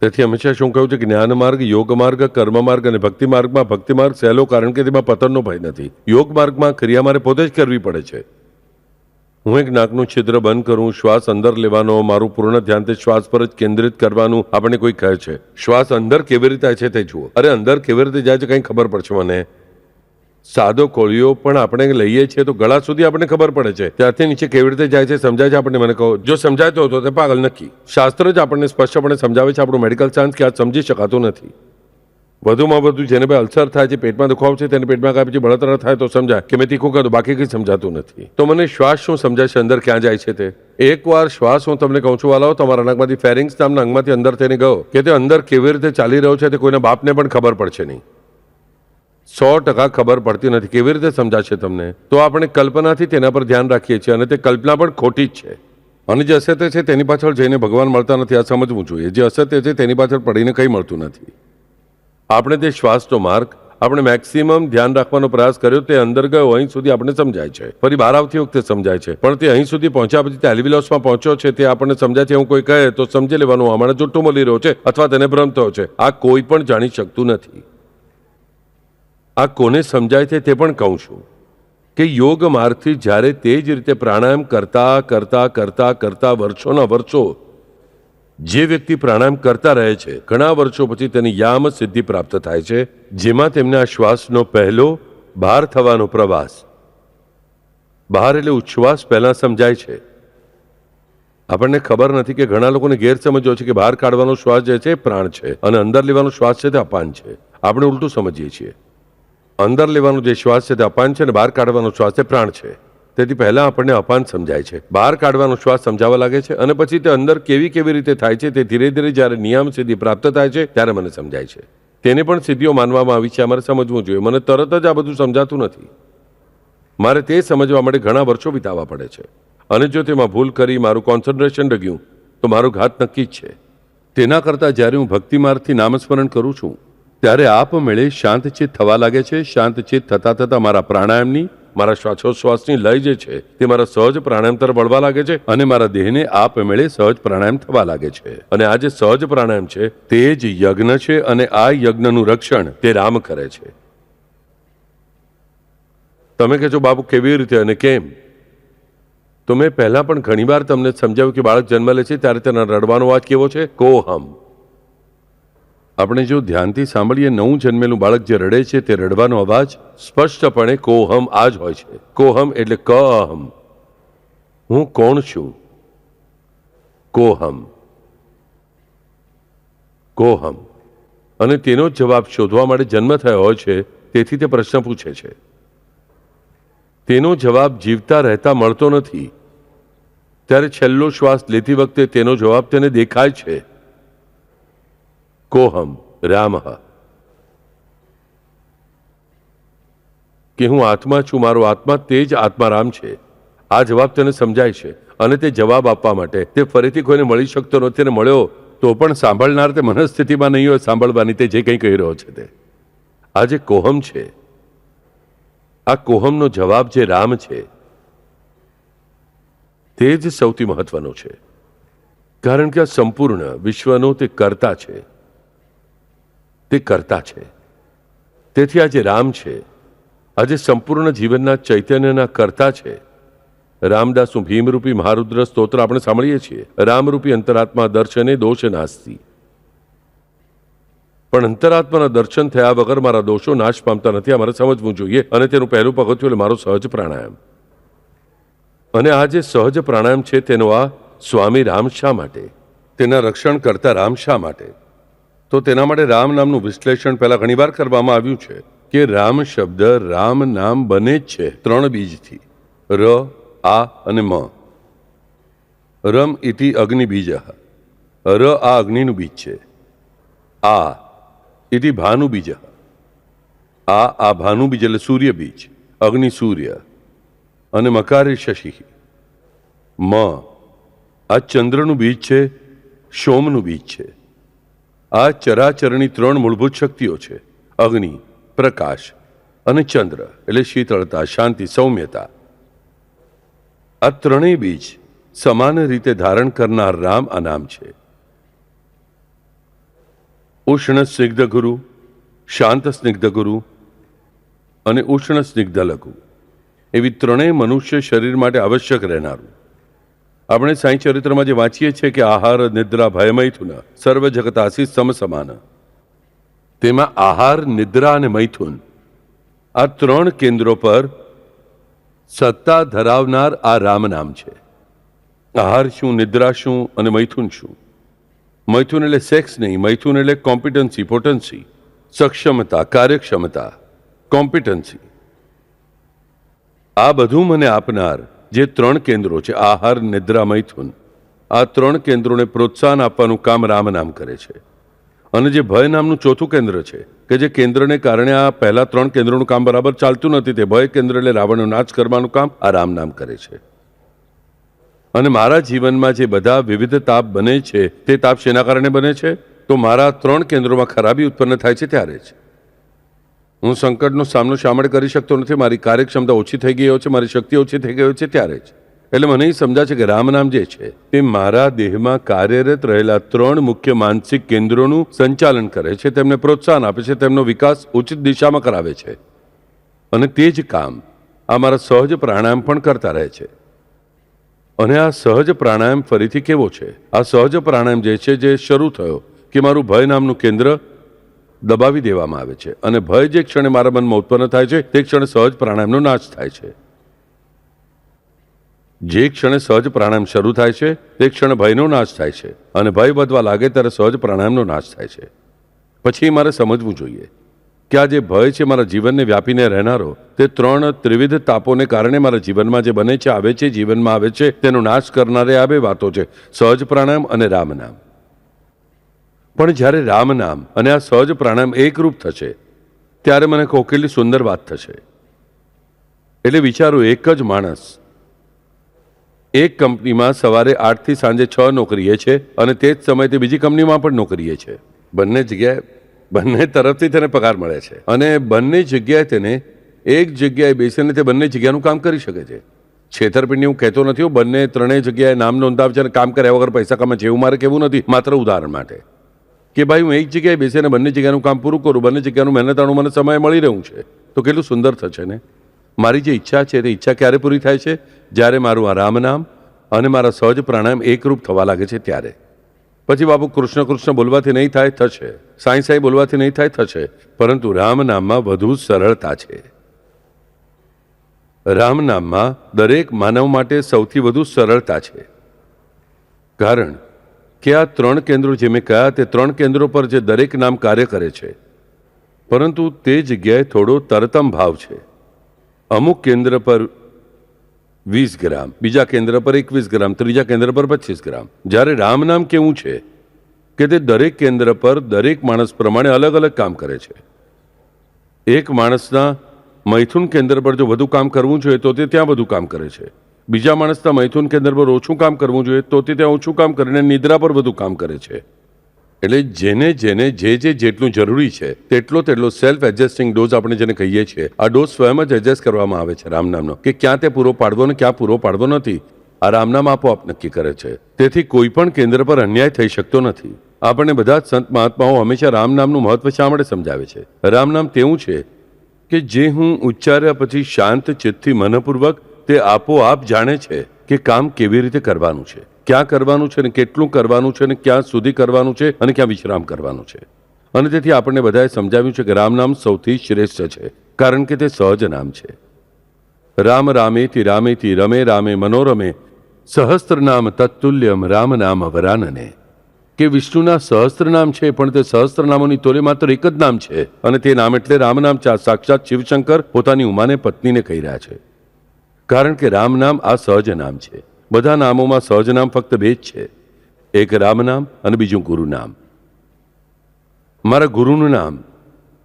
Speaker 1: તેથી હંમેશા શું કહ્યું છે કે જ્ઞાન માર્ગ, યોગ માર્ગ, કર્મ માર્ગ અને ભક્તિ માર્ગમાં ભક્તિ માર્ગ સહેલો, કારણ કે તેમાં પતનનો ભય નથી. યોગ માર્ગમાં ક્રિયા મારે પોતે જ કરવી પડે છે. હું એક નાકનું છિદ્ર બંધ કરું, શ્વાસ અંદર લેવાનો, મારું પૂર્ણ ધ્યાન તે શ્વાસ પર જ કેન્દ્રિત કરવાનું આપણને કોઈ કહે છે. શ્વાસ અંદર કેવી રીતે છે તે જુઓ. અરે અંદર કેવી રીતે જાય છે કંઈ ખબર પડશે મને? સાદો કોળિયો પણ આપણે લઈએ છીએ તો ગળા સુધી આપણને ખબર પડે છે, ત્યાંથી નીચે કેવી રીતે જાય છે સમજાય છે આપણને? મને કહો. જો સમજાતો હતો તે પાગલ નક્કી. શાસ્ત્ર જ આપણને સ્પષ્ટપણે સમજાવે છે. આપણું મેડિકલ સાયન્સ કે આ સમજી શકાતું નથી. વધુમાં વધુ જેને ભાઈ અલ્સર થાય છે, પેટમાં દુખાવો છે, તેને પેટમાં કાંઈ પછી બળતરા થાય તો સમજાય કે મેં તીખું કહ્યું, બાકી કંઈ સમજાતું નથી. તો મને શ્વાસ શું સમજાય છે અંદર ક્યાં જાય છે તે? એકવાર શ્વાસ હું તમને કહું છું વાલાઓ, તમારા નાકમાંથી ફેરિંગ્સ નામના અંગમાંથી અંદર થઈને ગયો કે તે અંદર કેવી રીતે ચાલી રહ્યો છે તે કોઈના બાપને પણ ખબર પડશે નહીં. 100% ખબર પડતી નથી. કેવી રીતે સમજાશે તમને? તો આપણે કલ્પનાથી તેના પર ધ્યાન રાખીએ છીએ અને તે કલ્પના પણ ખોટી જ છે. અને જે અસત્ય છે તેની પાછળ જઈને ભગવાન મળતા નથી, આ સમજવું જોઈએ. જે અસત્ય છે તેની પાછળ પડીને કંઈ મળતું નથી. આપણે તે શ્વાસનો માર્ગ આપણે મેક્સિમમ ધ્યાન રાખવાનો પ્રયાસ કર્યો, તે અંદર ગયો અહીં સુધી આપણને સમજાય છે. ફરી બહાર આવતી વખતે સમજાય છે, પણ તે અહીં સુધી પહોંચ્યા પછી તે એલ્વિલોસમાં પહોંચ્યો છે તે આપણને સમજાય છે. હું કોઈ કહે તો સમજી લેવાનું અમારે જુઠ્ઠું મળી રહ્યો છે અથવા તેને ભ્રમ થયો છે. આ કોઈ પણ જાણી શકતું નથી. આ કોને સમજાય છે તે પણ કહું છું કે યોગ માર્ગથી જ્યારે તે જ રીતે પ્રાણાયામ કરતા કરતા કરતા કરતા વર્ષોના વર્ષો જે વ્યક્તિ પ્રાણાયામ કરતા રહે છે, ઘણા વર્ષો પછી તેની યામ સિદ્ધિ પ્રાપ્ત થાય છે, જેમાં તેમને આ શ્વાસનો પહેલો બહાર થવાનો પ્રવાસ, બહાર એટલે ઉચ્છ્વાસ પહેલા સમજાય છે. આપણને ખબર નથી કે ઘણા લોકોને ગેરસમજ હોય છે કે બહાર કાઢવાનો શ્વાસ જે છે પ્રાણ છે અને અંદર લેવાનો શ્વાસ છે તે અપાન છે. આપણે ઉલટું સમજીએ છીએ. અંદર લેવાનો જે શ્વાસ છે તે અપાન છે અને બહાર કાઢવાનો શ્વાસ તે પ્રાણ છે. તેથી પહેલા આપણને અપાન સમજાય છે, બહાર કાઢવાનો શ્વાસ સમજાવવા લાગે છે અને પછી તે અંદર કેવી કેવી રીતે થાય છે તે ધીરે ધીરે જ્યારે નિયમ સિદ્ધિ પ્રાપ્ત થાય છે ત્યારે મને સમજાય છે. તેને પણ સિદ્ધિઓ માનવામાં આવી છે. અમારે સમજવું જોઈએ. મને તરત જ આ બધું સમજાતું નથી. મારે તે સમજવા માટે ઘણા વર્ષો વિતાવવા પડે છે. અને જો તેમાં ભૂલ કરી મારું કોન્સન્ટ્રેશન ડગ્યું તો મારો ઘાત નક્કી જ છે. તેના કરતાં જ્યારે હું ભક્તિ માર્ગથી નામસ્મરણ કરું છું ત્યારે આપમેળે શાંતચિત્ત થવા લાગે છે. શાંતચિત્ત થતાં થતાં મારા પ્રાણાયામની, મારા શ્વાસોચ્છ્વાસની લય જે છે તે મારા સહજ પ્રાણાયામ તરફ વળવા લાગે છે અને મારા દેહને આપમેળે સહજ પ્રાણાયામ થવા લાગે છે. અને આ જે સહજ પ્રાણાયામ છે તે જ યજ્ઞ છે અને આ યજ્ઞનું રક્ષણ તે રામ કરે છે. તમે કહેશો બાપુ કેવી રીતે અને કેમ? તો મેં પહેલા પણ ઘણીવાર તમને સમજાવ્યું કે બાળક જન્મ લે છે ત્યારે તેના રડવાનો અવાજ કેવો છે? કોહમ. આપણે જો ધ્યાનથી સાંભળીએ, નવું જન્મેલું બાળક જે રડે છે તે રડવાનો અવાજ સ્પષ્ટપણે કોહમ આ જ હોય છે. કોહમ એટલે કહમ. હું કોણ છું? કોહમ. કોહમ. અને તેનો જવાબ શોધવા માટે જન્મ થયો હોય છે, તેથી તે પ્રશ્ન પૂછે છે. તેનો જવાબ જીવતા રહેતા મળતો નથી. ત્યારે છેલ્લો શ્વાસ લેતી વખતે તેનો જવાબ તેને દેખાય છે. કોહમ રામ. કે હું આત્મા છું, મારો આત્મા તે જ આત્મારામ છે. આ જવાબ તેને સમજાય છે અને તે જવાબ આપવા માટે તે ફરીથી કોઈને મળી શકતો નથી. અને મળ્યો તો પણ સાંભળનાર તે મનસ્થિતિમાં નહીં હોય સાંભળવાની, તે જે કંઈ કહી રહ્યો છે તે. આ જે કોહમ છે, આ કોહમનો જવાબ જે રામ છે તે જ સૌથી મહત્વનો છે. કારણ કે આ સંપૂર્ણ વિશ્વનો તે કર્તા છે. તે કરતા છે. તેથી આ જે રામ છે, આજે સંપૂર્ણ જીવનના ચૈતન્યના કરતા છે. રામદાસનું ભીમરૂપી મહારુદ્ર સ્તોત્ર આપણે સાંભળીએ છીએ. રામરૂપી અંતરાત્મા દર્શને દોષ નાસ્તી. પણ અંતરાત્માના દર્શન થયા વગર મારા દોષો નાશ પામતા નથી. આ મારે સમજવું જોઈએ. અને તેનું પહેલું પગથિયું એટલે મારો સહજ પ્રાણાયામ. અને આ જે સહજ પ્રાણાયામ છે તેનો આ સ્વામી રામ શા માટે, તેના રક્ષણ કરતા રામ શા માટે? તો તેના માટે રામ નામનું વિશ્લેષણ પહેલા ઘણીવાર કરવામાં આવ્યું છે કે રામ શબ્દ, રામ નામ બને જ છે 3 બીજથી, ર, આ અને મ. રમ ઇતિ અગ્નિ બીજ. ર આ અગ્નિનું બીજ છે. આ ઇતિ ભાનુ બીજ. આ ભાનુ બીજ એટલે સૂર્ય બીજ, અગ્નિ સૂર્ય. અને મકારે શશી. મ આ ચંદ્રનું બીજ છે, સોમનું બીજ છે. આ ચરાચરની ત્રણ મૂળભૂત શક્તિઓ છે: અગ્નિ, પ્રકાશ અને ચંદ્ર, એટલે શીતળતા, શાંતિ, સૌમ્યતા. આ ત્રણેય બીજ સમાન રીતે ધારણ કરનાર રામ આ નામ છે. ઉષ્ણ સ્નિગ્ધ ગુરુ, શાંત સ્નિગ્ધ ગુરુ અને ઉષ્ણ સ્નિગ્ધ લઘુ, એવી ત્રણેય મનુષ્ય શરીર માટે આવશ્યક રહેનારું. આપણે સાંઈ ચરિત્રમાં જે વાંચીએ છીએ કે આહાર, નિદ્રા, ભય, મૈથુન સર્વ જગતાસી સમ સમાન, તેમાં આહાર, નિદ્રા અને મૈથુન આ ત્રણ કેન્દ્રો પર સત્તા ધરાવનાર આ રામ નામ છે. આહાર શું, નિદ્રા શું અને મૈથુન શું? મૈથુન એટલે સેક્સ નહીં, મૈથુન એટલે કોમ્પિટન્સી, પોટન્સી, સક્ષમતા, કાર્યક્ષમતા, કોમ્પિટન્સી. આ બધું મને આપનાર જે ત્રણ કેન્દ્રો છે, આહાર, નિદ્રા, મૈથુન, આ ત્રણ કેન્દ્રોને પ્રોત્સાહન આપવાનું કામ રામ નામ કરે છે. અને જે ભય નામનું ચોથું કેન્દ્ર છે, કે જે કેન્દ્રને કારણે આ પહેલા ત્રણ કેન્દ્રોનું કામ બરાબર ચાલતું નથી, તે ભય કેન્દ્ર એટલે રાવણનો નાશ કરવાનું કામ આ રામ નામ કરે છે. અને મારા જીવનમાં જે બધા વિવિધ તાપ બને છે, તે તાપ શેના કારણે બને છે? તો મારા ત્રણ કેન્દ્રોમાં ખરાબી ઉત્પન્ન થાય છે ત્યારે જ. હું સંકટનો સામનો શા માટે કરી શકતો નથી? મારી કાર્યક્ષમતા ઓછી થઈ ગઈ છે, મારી શક્તિ ઓછી થઈ ગઈ છે ત્યારે જ. એટલે મને એ સમજાય છે કે રામ નામ જે છે તે મારા દેહમાં કાર્યરત રહેલા ત્રણ મુખ્ય માનસિક કેન્દ્રોનું સંચાલન કરે છે, તેમને પ્રોત્સાહન આપે છે, તેમનો વિકાસ ઉચિત દિશામાં કરાવે છે. અને તે જ કામ આ મારા સહજ પ્રાણાયામ પણ કરતા રહે છે. અને આ સહજ પ્રાણાયામ ફરીથી કેવો છે? આ સહજ પ્રાણાયામ જે છે, જે શરૂ થયો કે મારું ભય નામનું કેન્દ્ર દબાવી દેવામાં આવે છે, અને ભય જે ક્ષણે મારા મનમાં ઉત્પન્ન થાય છે તે ક્ષણે સહજ પ્રાણાયામનો નાશ થાય છે. જે ક્ષણે સહજ પ્રાણાયામ શરૂ થાય છે તે ક્ષણે ભયનો નાશ થાય છે, અને ભય વધવા લાગે ત્યારે સહજ પ્રાણાયામનો નાશ થાય છે. પછી મારે સમજવું જોઈએ કે આ જે ભય છે મારા જીવનને વ્યાપીને રહેનારો, તે ત્રણ ત્રિવિધ તાપોને કારણે મારા જીવનમાં જે બને છે, આવે છે, જીવનમાં આવે છે, તેનો નાશ કરનારે આ બે વાતો છે: સહજ પ્રાણાયામ અને રામ નામ. પણ જ્યારે રામ નામ અને આ સહજ પ્રાણાયામ એકરૂપ થશે ત્યારે મને કેટલી સુંદર વાત થશે. એટલે વિચારો, એક જ માણસ એક કંપનીમાં સવારે 8 થી સાંજે 6 નોકરીએ છે, અને તે જ સમયે તે બીજી કંપનીમાં પણ નોકરીએ છે. બંને જગ્યાએ બંને તરફથી તેને પગાર મળે છે, અને બંને જગ્યાએ તેને એક જગ્યાએ બેસીને તે બંને જગ્યાનું કામ કરી શકે છે. છેતરપિંડી હું કહેતો નથી, બંને ત્રણેય જગ્યાએ નામ નોંધાવે છે અને કામ કર્યા વગર પૈસા કમાય છે એવું મારે કહેવું નથી. માત્ર ઉદાહરણ માટે કે ભાઈ હું એક જગ્યાએ બેસીને બંને જગ્યાનું કામ પૂરું કરું, બંને જગ્યાનું મહેનતાણું મને સમય મળી રહ્યું છે, તો કેટલું સુંદર થશે ને. મારી જે ઈચ્છા છે તે ઈચ્છા ક્યારે પૂરી થાય છે? જ્યારે મારું આ રામ નામ અને મારા સહજ પ્રાણાયામ એકરૂપ થવા લાગે છે ત્યારે. પછી બાપુ કૃષ્ણ કૃષ્ણ બોલવાથી નહીં થાય, થશે. સાંઈ સાંઈ બોલવાથી નહીં થાય, થશે. પરંતુ રામ નામમાં વધુ સરળતા છે. રામ નામમાં દરેક માનવ માટે સૌથી વધુ સરળતા છે. કારણ કે આ ત્રણ કેન્દ્રો જે મેં કહ્યા, તે ત્રણ કેન્દ્રો પર જે દરેક નામ કાર્ય કરે છે, પરંતુ તે જગ્યાએ થોડો તરતમ ભાવ છે. અમુક કેન્દ્ર પર 20 ગ્રામ, બીજા કેન્દ્ર પર 21 ગ્રામ, ત્રીજા કેન્દ્ર પર 25 ગ્રામ. જ્યારે રામ નામ કેવું છે કે તે દરેક કેન્દ્ર પર દરેક માણસ પ્રમાણે અલગ અલગ કામ કરે છે. એક માણસના મૈથુન કેન્દ્ર પર જો વધુ કામ કરવું જોઈએ તો તે ત્યાં વધુ કામ કરે છે. બીજા માણસના મૈથુન કેન્દ્ર પર ઓછું કામ કરવું જોઈએ તો તે ત્યાં ઓછું કામ કરીને નિદ્રા પર વધુ કામ કરે છે. એટલે જેને જેને જેટલું જરૂરી છે તેટલો સેલ્ફ એડજસ્ટિંગ ડોઝ આપણે જેને કહીએ છીએ, આ ડોઝ સ્વયં જ એડજસ્ટ કરવામાં આવે છે રામ નામનો, કે ક્યાં તે પૂરો પાડવો ને ક્યાં પૂરો પાડવો નથી. આ રામ નામ આપોઆપ નક્કી કરે છે. તેથી કોઈ પણ કેન્દ્ર પર અન્યાય થઈ શકતો નથી. આપણને બધા જ સંત મહાત્માઓ હંમેશા રામ નામનું મહત્વ શા માટે સમજાવે છે? રામ નામ તેવું છે કે જે હું ઉચ્ચાર્યા પછી શાંત ચિત્તથી મનપૂર્વક તે આપોઆપ જાણે છે કે કામ કેવી રીતે કરવાનું છે, ક્યાં કરવાનું છે, ને કેટલું કરવાનું છે, ને ક્યાં સુધી કરવાનું છે, અને ક્યાં વિશ્રામ કરવાનું છે. અને તેથી આપણને બધાએ સમજાવ્યું છે કે રામ નામ સૌથી શ્રેષ્ઠ છે, કારણ કે તે સહજ નામ છે. રામ રામેતિ રામેતિ રમે રામે મનોરમે સહસ્ત્ર નામ તત્તુલ્યમ રામ નામ વરાનને. કે વિષ્ણુના સહસ્ત્ર નામ છે, પણ તે સહસ્ત્ર નામોની તોલે માત્ર એક જ નામ છે, અને તે નામ એટલે રામ નામ. સાક્ષાત શિવશંકર પોતાની ઉમાને પત્નીને કહી રહ્યા છે, કારણ કે રામ નામ આ સહજ નામ છે. બધા નામોમાં સહજ નામ ફક્ત બે જ છે, એક રામ નામ અને બીજું ગુરુ નામ. મારા ગુરુનું નામ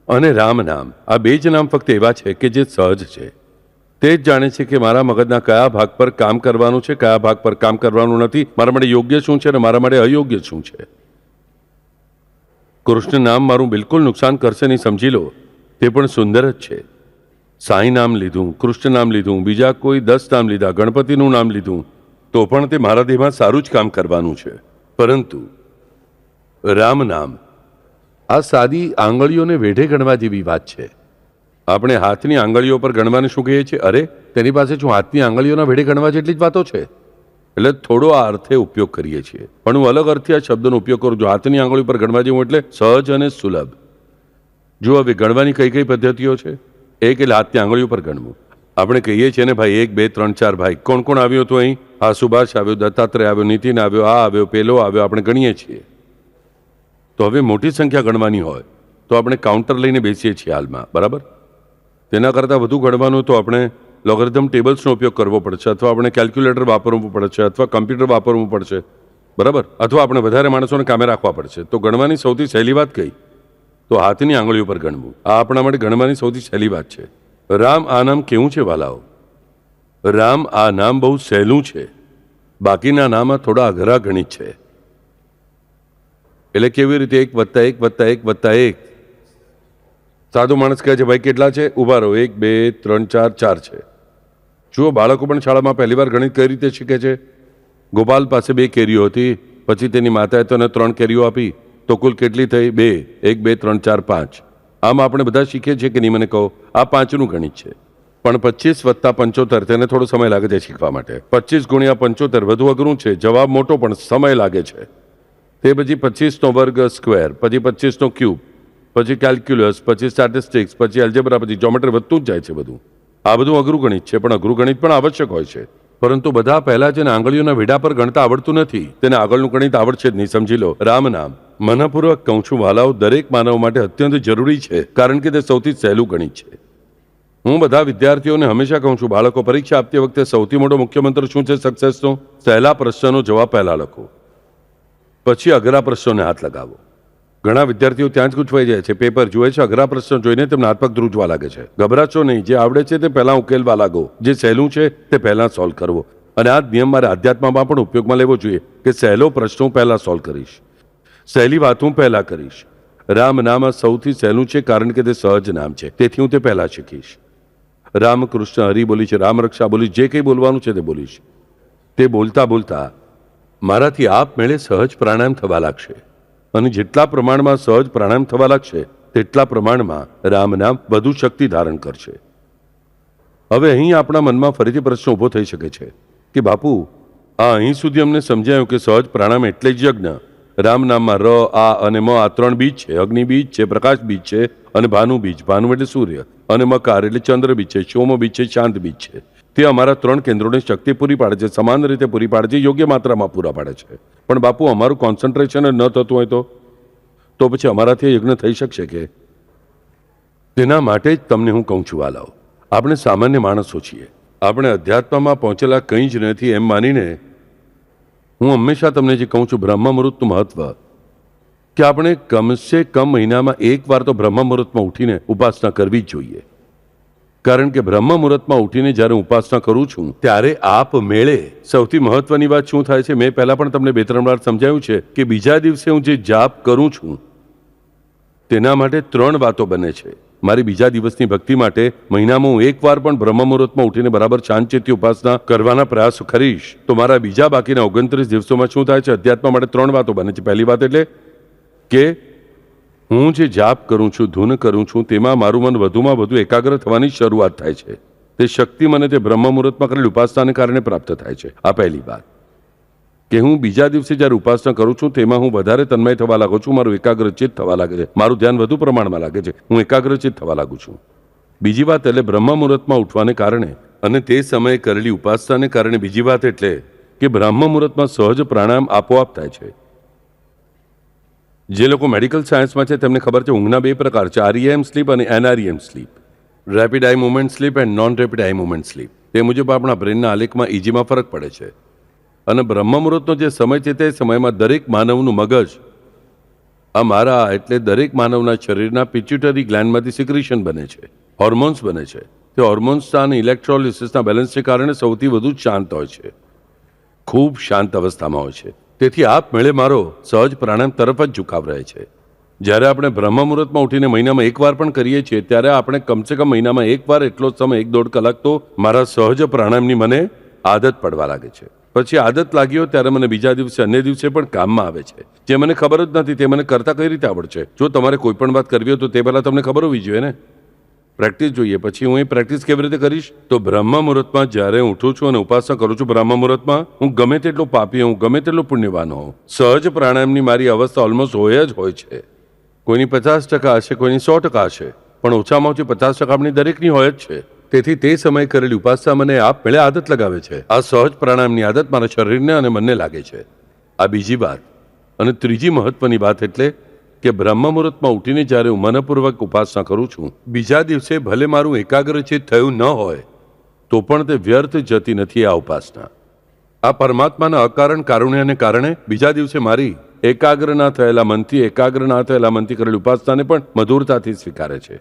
Speaker 1: અને રામ નામ, આ બે જ નામ ફક્ત એવા છે કે જે સહજ છે. તે જ જાણે છે કે મારા મગજના કયા ભાગ પર કામ કરવાનું છે, કયા ભાગ પર કામ કરવાનું નથી, મારા માટે યોગ્ય શું છે અને મારા માટે અયોગ્ય શું છે. કૃષ્ણ નામ મારું બિલકુલ નુકસાન કરશે નહીં, સમજી લો. તે પણ સુંદર જ છે. સાંઈ નામ લીધું, કૃષ્ણ નામ લીધું, બીજા કોઈ 10 નામ લીધા, ગણપતિનું નામ લીધું, તો પણ તે મારા દેહમાં સારું જ કામ કરવાનું છે. પરંતુ રામ નામ, આ સાદી આંગળીઓને વેઢે ગણવા જેવી વાત છે. આપણે હાથની આંગળીઓ પર ગણવાને શું કહીએ છીએ? અરે, તેની પાસે શું હાથની આંગળીઓના વેઢે ગણવા જેટલી જ વાતો છે? એટલે થોડો આ અર્થે ઉપયોગ કરીએ છીએ, પણ હું અલગ અર્થે આ શબ્દનો ઉપયોગ કરું છું. હાથની આંગળી પર ગણવા જેવું એટલે સહજ અને સુલભ. જો હવે ગણવાની કઈ કઈ પદ્ધતિઓ છે? એક એટલે હાથની આંગળીઓ પર ગણવું. આપણે કહીએ છીએ ને ભાઈ 1 2 3 4 ભાઈ. કોણ કોણ આવ્યું હતું અહીં? આ સુભાષ આવ્યો, દત્તાત્રેય આવ્યો, નીતિન આવ્યો, આ આવ્યો, પેલો આવ્યો, આપણે ગણીએ છીએ. તો હવે મોટી સંખ્યા ગણવાની હોય તો આપણે કાઉન્ટર લઈને બેસીએ છીએ હાલમાં, બરાબર? તેના કરતાં વધુ ગણવાનું તો આપણે લોગરિધમ ટેબલ્સનો ઉપયોગ કરવો પડશે, અથવા આપણે કેલ્ક્યુલેટર વાપરવું પડશે, અથવા કમ્પ્યુટર વાપરવું પડશે, બરાબર? અથવા આપણે વધારે માણસોને કામે રાખવા પડશે. તો ગણવાની સૌથી સહેલી વાત કઈ? તો હાથની આંગળીઓ પર ગણવું. આ આપણા માટે ગણવાની સૌથી સહેલી વાત છે. રામ આ નામ કેવું છે વાલાઓ? રામ આ નામ બહુ સહેલું છે. બાકીના નામ થોડા અઘરા ગણિત છે. એટલે કેવી રીતે? 1 + 1 + 1 + 1. સાદો માણસ કહે છે ભાઈ કેટલા છે? ઊભા રહો, 1 2 3 4 4 છે. જુઓ, બાળકો પણ શાળામાં પહેલી વાર ગણિત કઈ રીતે શીખે છે? ગોપાલ પાસે 2 કેરીઓ હતી, પછી તેની માતાએ તેને 3 કેરીઓ આપી, તો કુલ કેટલી થઈ? 2. 1 2 3 4 5. આમ આપણે બધા શીખીએ છીએ કે નહીં? મને કહો. આ 5નું ગણિત છે. પણ 25 + 75 તેને થોડો સમય લાગે છે શીખવા માટે. 25 × 75 વધુ અઘરું છે. જવાબ મોટો પણ સમય લાગે છે. તે પછી 25² સ્ક્વેર, પછી 25³ પછી કેલ્ક્યુલસ, પછી સ્ટેટિસ્ટિક્સ, પછી એલ્જેબ્રા, પછી જ્યોમેટ્રી, વધતું જ જાય છે બધું. આ બધું અઘરું ગણિત છે, પણ અઘરું ગણિત પણ આવશ્યક હોય છે. પરંતુ બધા પહેલા જેને આંગળીઓના વેઢા પર ગણતા આવડતું નથી તેને આગળનું ગણિત આવડશે જ નહીં, સમજી લો. રામ નામ મનપૂર્વક કહું છું વાલાઓ, દરેક માનવ માટે અત્યંત જરૂરી છે, કારણ કે તે સૌથી સહેલું ગણિત છે. હું બધા વિદ્યાર્થીઓને હંમેશા કહું છું, બાળકો પરીક્ષા આપતી વખતે સૌથી મોટો મુખ્ય મંત્ર શું છે સક્સેસનો? સહેલા પ્રશ્નનો જવાબ પહેલા લખો, પછી અઘરા પ્રશ્નોને હાથ લગાવો. ઘણા વિદ્યાર્થીઓ ત્યાં જ ગૂંચવાઈ જાય છે. પેપર જુએ છે, અઘરા પ્રશ્નો જોઈને તેમને હાથ પગ ધ્રુજવા લાગે છે. ગભરાશો નહીં. જે આવડે છે તે પહેલા ઉકેલવા લાગો, જે સહેલું છે તે પહેલા સોલ્વ કરવો. અને આ નિયમ મારે આધ્યાત્મમાં પણ ઉપયોગમાં લેવો જોઈએ કે સહેલો પ્રશ્ન હું પહેલા સોલ્વ કરીશ, સહેલી વાત હું પહેલા કરીશ. રામ નામ સૌથી સહેલું છે, કારણ કે તે સહજ નામ છે, તેથી હું તે પહેલા શીખીશ. રામ કૃષ્ણ હરિ બોલીશ, રામ રક્ષા બોલીશ, જે કંઈ બોલવાનું છે તે બોલીશ. તે બોલતા બોલતા મારાથી આપમેળે સહજ પ્રાણાયામ થવા લાગશે. અને જેટલા પ્રમાણમાં સહજ પ્રાણાયામ થવા લાગશે તેટલા પ્રમાણમાં રામ નામ વધુ શક્તિ ધારણ કરશે. હવે અહીં આપણા મનમાં ફરીથી પ્રશ્ન ઊભો થઈ શકે છે કે બાપુ, આ અહીં સુધી અમને સમજાયું કે સહજ પ્રાણાયામ એટલે જ યજ્ઞ. રામ નામમાં ર, આ અને મ આ 3 બીજ છે. અગ્નિ બીજ છે, પ્રકાશ બીજ છે, અને ભાનુ બીજ. ભાનુ એટલે સૂર્ય, અને મકાર એટલે ચંદ્ર બીજ છે, સોમ બીજ છે, શાંત બીજ છે. તે અમારા 3 કેન્દ્રોને શક્તિ પૂરી પાડે છે, સમાન રીતે પૂરી પાડે છે, યોગ્ય માત્રામાં પૂરા પાડે છે. પણ બાપુ, અમારું કોન્સન્ટ્રેશન ન થતું હોય તો પછી અમારાથી યજ્ઞ થઈ શકશે કે? તેના માટે જ તમને હું કહું છું વાલાઓ, આપણે સામાન્ય માણસો છીએ, આપણે અધ્યાત્મમાં પહોંચેલા કંઈ જ નથી એમ માનીને હું હંમેશા તમને જે કહું છું બ્રહ્મ મુહૂર્તનું મહત્વ, કે આપણે કમસે કમ મહિનામાં 1 વાર તો બ્રહ્મ મુહૂર્તમાં ઉઠીને ઉપાસના કરવી જ જોઈએ. કારણ કે બ્રહ્મ મુહૂર્તમાં ઉઠીને જ્યારે ઉપાસના કરું છું ત્યારે આપ મેળે સૌથી મહત્વની વાત શું થાય છે? મેં પહેલા પણ તમને 2-3 વાર સમજાવ્યું છે કે બીજા દિવસે હું જે જાપ કરું છું તેના માટે 3 વાતો બને છે. મારી બીજા દિવસની ભક્તિ માટે મહિનામાં હું 1 વાર પણ બ્રહ્મ મુહૂર્તમાં ઉઠીને બરાબર શાંતિથી ઉપાસના કરવાના પ્રયાસ કરીશ તો મારા બીજા બાકીના 29 દિવસોમાં શું થાય છે? અધ્યાત્મ માટે 3 વાતો બને છે. પહેલી વાત એટલે કે હું જે જાપ કરું છું, ધૂન કરું છું, તેમાં મારું મન વધુમાં વધુ એકાગ્ર થવાની શરૂઆત થાય છે. તે શક્તિ મને તે બ્રહ્મ મુહૂર્તમાં કરેલી ઉપાસનાને કારણે પ્રાપ્ત થાય છે. આ પહેલી વાત. કે હું બીજા દિવસે જ્યારે ઉપાસના કરું છું તેમાં હું વધારે તન્મય થવા લાગુ છું, મારું એકાગ્રચિત થવા લાગે છે, મારું ધ્યાન વધુ પ્રમાણમાં લાગે છે, હું એકાગ્રચિત થવા લાગુ છું. બીજી વાત એટલે બ્રહ્મ મુહૂર્તમાં ઉઠવાને કારણે અને તે સમયે કરેલી ઉપાસનાને કારણે બીજી વાત એટલે કે બ્રહ્મ મુહૂર્તમાં સહજ પ્રાણાયામ આપોઆપ થાય છે. જે લોકો મેડિકલ સાયન્સમાં છે તેમને ખબર છે ઊંઘના 2 પ્રકાર છે, REM સ્લીપ અને NREM sleep, rapid eye movement sleep and non rapid eye movement sleep. તે મુજબ આપણા બ્રેનના આલેખમાં EEGમાં ફરક પડે છે. અને બ્રહ્મ મુહૂર્તનો જે સમય છે તે સમયમાં દરેક માનવનું મગજ, આ મારા એટલે દરેક માનવના શરીરના પિટ્યુટરી ગ્લેન્ડમાંથી સિક્રેશન બને છે, હોર્મોન્સ બને છે. તે હોર્મોન્સના અને ઇલેક્ટ્રોલિસિસના બેલેન્સને કારણે સૌથી વધુ શાંત હોય છે, ખૂબ શાંત અવસ્થામાં હોય છે. તેથી આપમેળે મારો સહજ પ્રાણાયામ તરફ જ ઝુકાવ રહે છે. જ્યારે આપણે બ્રહ્મ મુહૂર્તમાં ઉઠીને મહિનામાં એકવાર પણ કરીએ છીએ ત્યારે આપણે કમસે કમ મહિનામાં એકવાર એટલો જ સમય 1-1.5 કલાક તો મારા સહજ પ્રાણાયામની મને આદત પડવા લાગે છે. પછી આદત લાગી હોય ત્યારે મને બીજા દિવસે અન્ય દિવસે પણ કામમાં આવે છે. જે મને ખબર જ નથી તે મને કરતા કઈ રીતે આવડશે? જો તમારે કોઈ પણ વાત કરવી હોય તો તે પહેલાં તમને ખબર હોવી જોઈએ ને. પ્રેક્ટિસ જોઈએ. પછી હું એ પ્રેક્ટિસ કેવી રીતે કરીશ? તો બ્રહ્મ મુહૂર્તમાં જ્યારે હું ઉઠું છું અને ઉપાસના કરું છું બ્રહ્મ મુહૂર્તમાં, હું ગમે તેટલો પાપી હોઉં, ગમે તેટલો પુણ્યવાન હોઉં, સહજ પ્રાણાયામની મારી અવસ્થા ઓલમોસ્ટ હોય જ હોય છે. કોઈની 50% હશે, કોઈની 100% હશે, પણ ઓછામાં ઓછી 50% આપણી દરેકની હોય જ છે. તેથી તે સમયે કરેલી ઉપાસના મને આપમેળે આદત લગાવે છે. આ સહજ પ્રાણાયામની આદત મારા શરીરને અને મનને લાગે છે. આ બીજી વાત. અને ત્રીજી મહત્વની વાત એટલે કે બ્રહ્મ મુહૂર્તમાં ઉઠીને જ્યારે હું મનપૂર્વક ઉપાસના કરું છું, બીજા દિવસે ભલે મારું એકાગ્રચિત થયું ન હોય તો પણ તે વ્યર્થ જતી નથી આ ઉપાસના. આ પરમાત્માના અકારણ કારુણ્યને કારણે બીજા દિવસે મારી એકાગ્ર ના થયેલા મનથી કરેલી ઉપાસનાને પણ મધુરતાથી સ્વીકારે છે.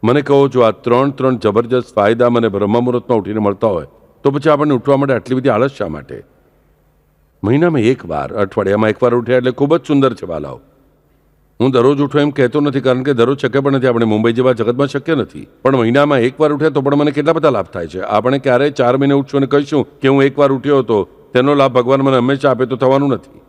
Speaker 1: મને કહો, જો આ ત્રણ જબરજસ્ત ફાયદા મને બ્રહ્મ મુહૂર્તમાં ઉઠીને મળતા હોય તો પછી આપણને ઉઠવા માટે આટલી બધી આળસ શા માટે? મહિનામાં એકવાર, અઠવાડિયામાં એકવાર ઉઠ્યા એટલે ખૂબ જ સુંદર છે વાલાઓ. હું દરરોજ ઉઠું એમ કહેતો નથી, કારણ કે દરરોજ શક્ય પણ નથી. આપણે મુંબઈ જેવા જગતમાં શક્ય નથી. પણ મહિનામાં એકવાર ઉઠ્યા તો પણ મને કેટલા બધા લાભ થાય છે. આપણે ક્યારેય 4 મહિને ઉઠશું અને કહીશું કે હું એકવાર ઉઠ્યો હતો, તેનો લાભ ભગવાન મને હંમેશા આપે તો થવાનું નથી.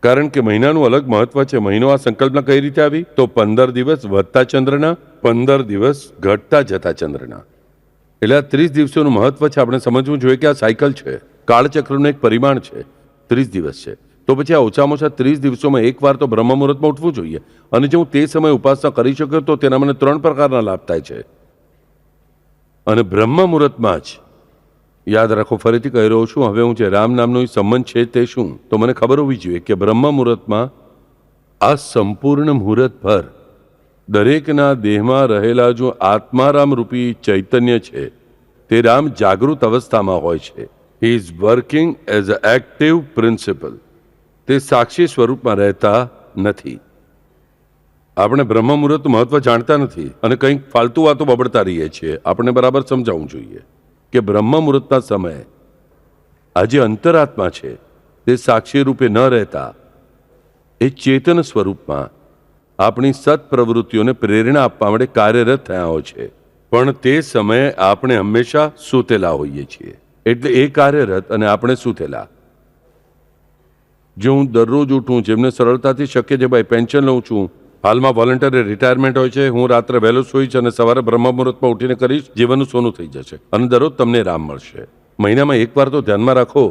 Speaker 1: કારણ કે મહિનાનું અલગ મહત્વ છે. મહિનો આ સંકલ્પના કઈ રીતે આવી? તો 15 દિવસ વધતા ચંદ્રના, 15 દિવસ ઘટતા જતા ચંદ્રના, એટલે આ 30 દિવસોનું મહત્વ છે. આપણે સમજવું જોઈએ કે આ સાયકલ છે, કાળચક્રનું એક પરિમાણ છે, 30 દિવસ છે. તો પછી આ ઓછામાં ઓછા 30 દિવસોમાં એકવાર તો બ્રહ્મ મુહૂર્તમાં ઉઠવું જોઈએ. અને જો હું તે સમયે ઉપાસના કરી શક્યો તો તેના મને 3 પ્રકારના લાભ થાય છે. અને બ્રહ્મ મુહૂર્તમાં જ યાદ રાખો, ફરીથી કહી રહ્યો છું, હવે હું જે રામ નામનો સંબંધ છે તે શું? તો મને ખબર હોવી જોઈએ કે બ્રહ્મ મુહૂર્તમાં આ સંપૂર્ણ મુહૂર્ત ભર દરેકના દેહમાં રહેલા જો આત્મારામ રૂપી ચૈતન્ય છે તે રામ જાગૃત અવસ્થામાં હોય છે. He is working as a active principal. તે સાક્ષી સ્વરૂપમાં રહેતા નથી. આપણે બ્રહ્મ મુહૂર્તનું મહત્વ જાણતા નથી અને કંઈક ફાલતુ વાતો બબડતા રહીએ છીએ. આપણે બરાબર સમજાવવું જોઈએ કે બ્રહ્મ મુહૂર્તના સમયે આ જે અંતરાત્મા છે તે સાક્ષી રૂપે ન રહેતા એ ચેતન સ્વરૂપમાં આપણી સત્પ્રવૃત્તિઓને પ્રેરણા આપવા માટે કાર્યરત થયા હોય છે. પણ તે સમયે આપણે હંમેશા સૂતેલા હોઈએ છીએ. એટલે એ કાર્યરત અને આપણે સૂતેલા. જો હું દરરોજ ઉઠું, જેમને સરળતાથી શક્ય છે, ભાઈ પેન્શન લઉં છું, હાલમાં વોલન્ટરી રિટાયરમેન્ટ હોય છે, હું રાત્રે વહેલો સૂઈશ અને સવારે બ્રહ્મ મુહૂર્તમાં ઉઠીને કરીશ, જીવનનું સોનું થઈ જશે અને દરરોજ તમને રામ મળશે. મહિનામાં એકવાર તો ધ્યાનમાં રાખો,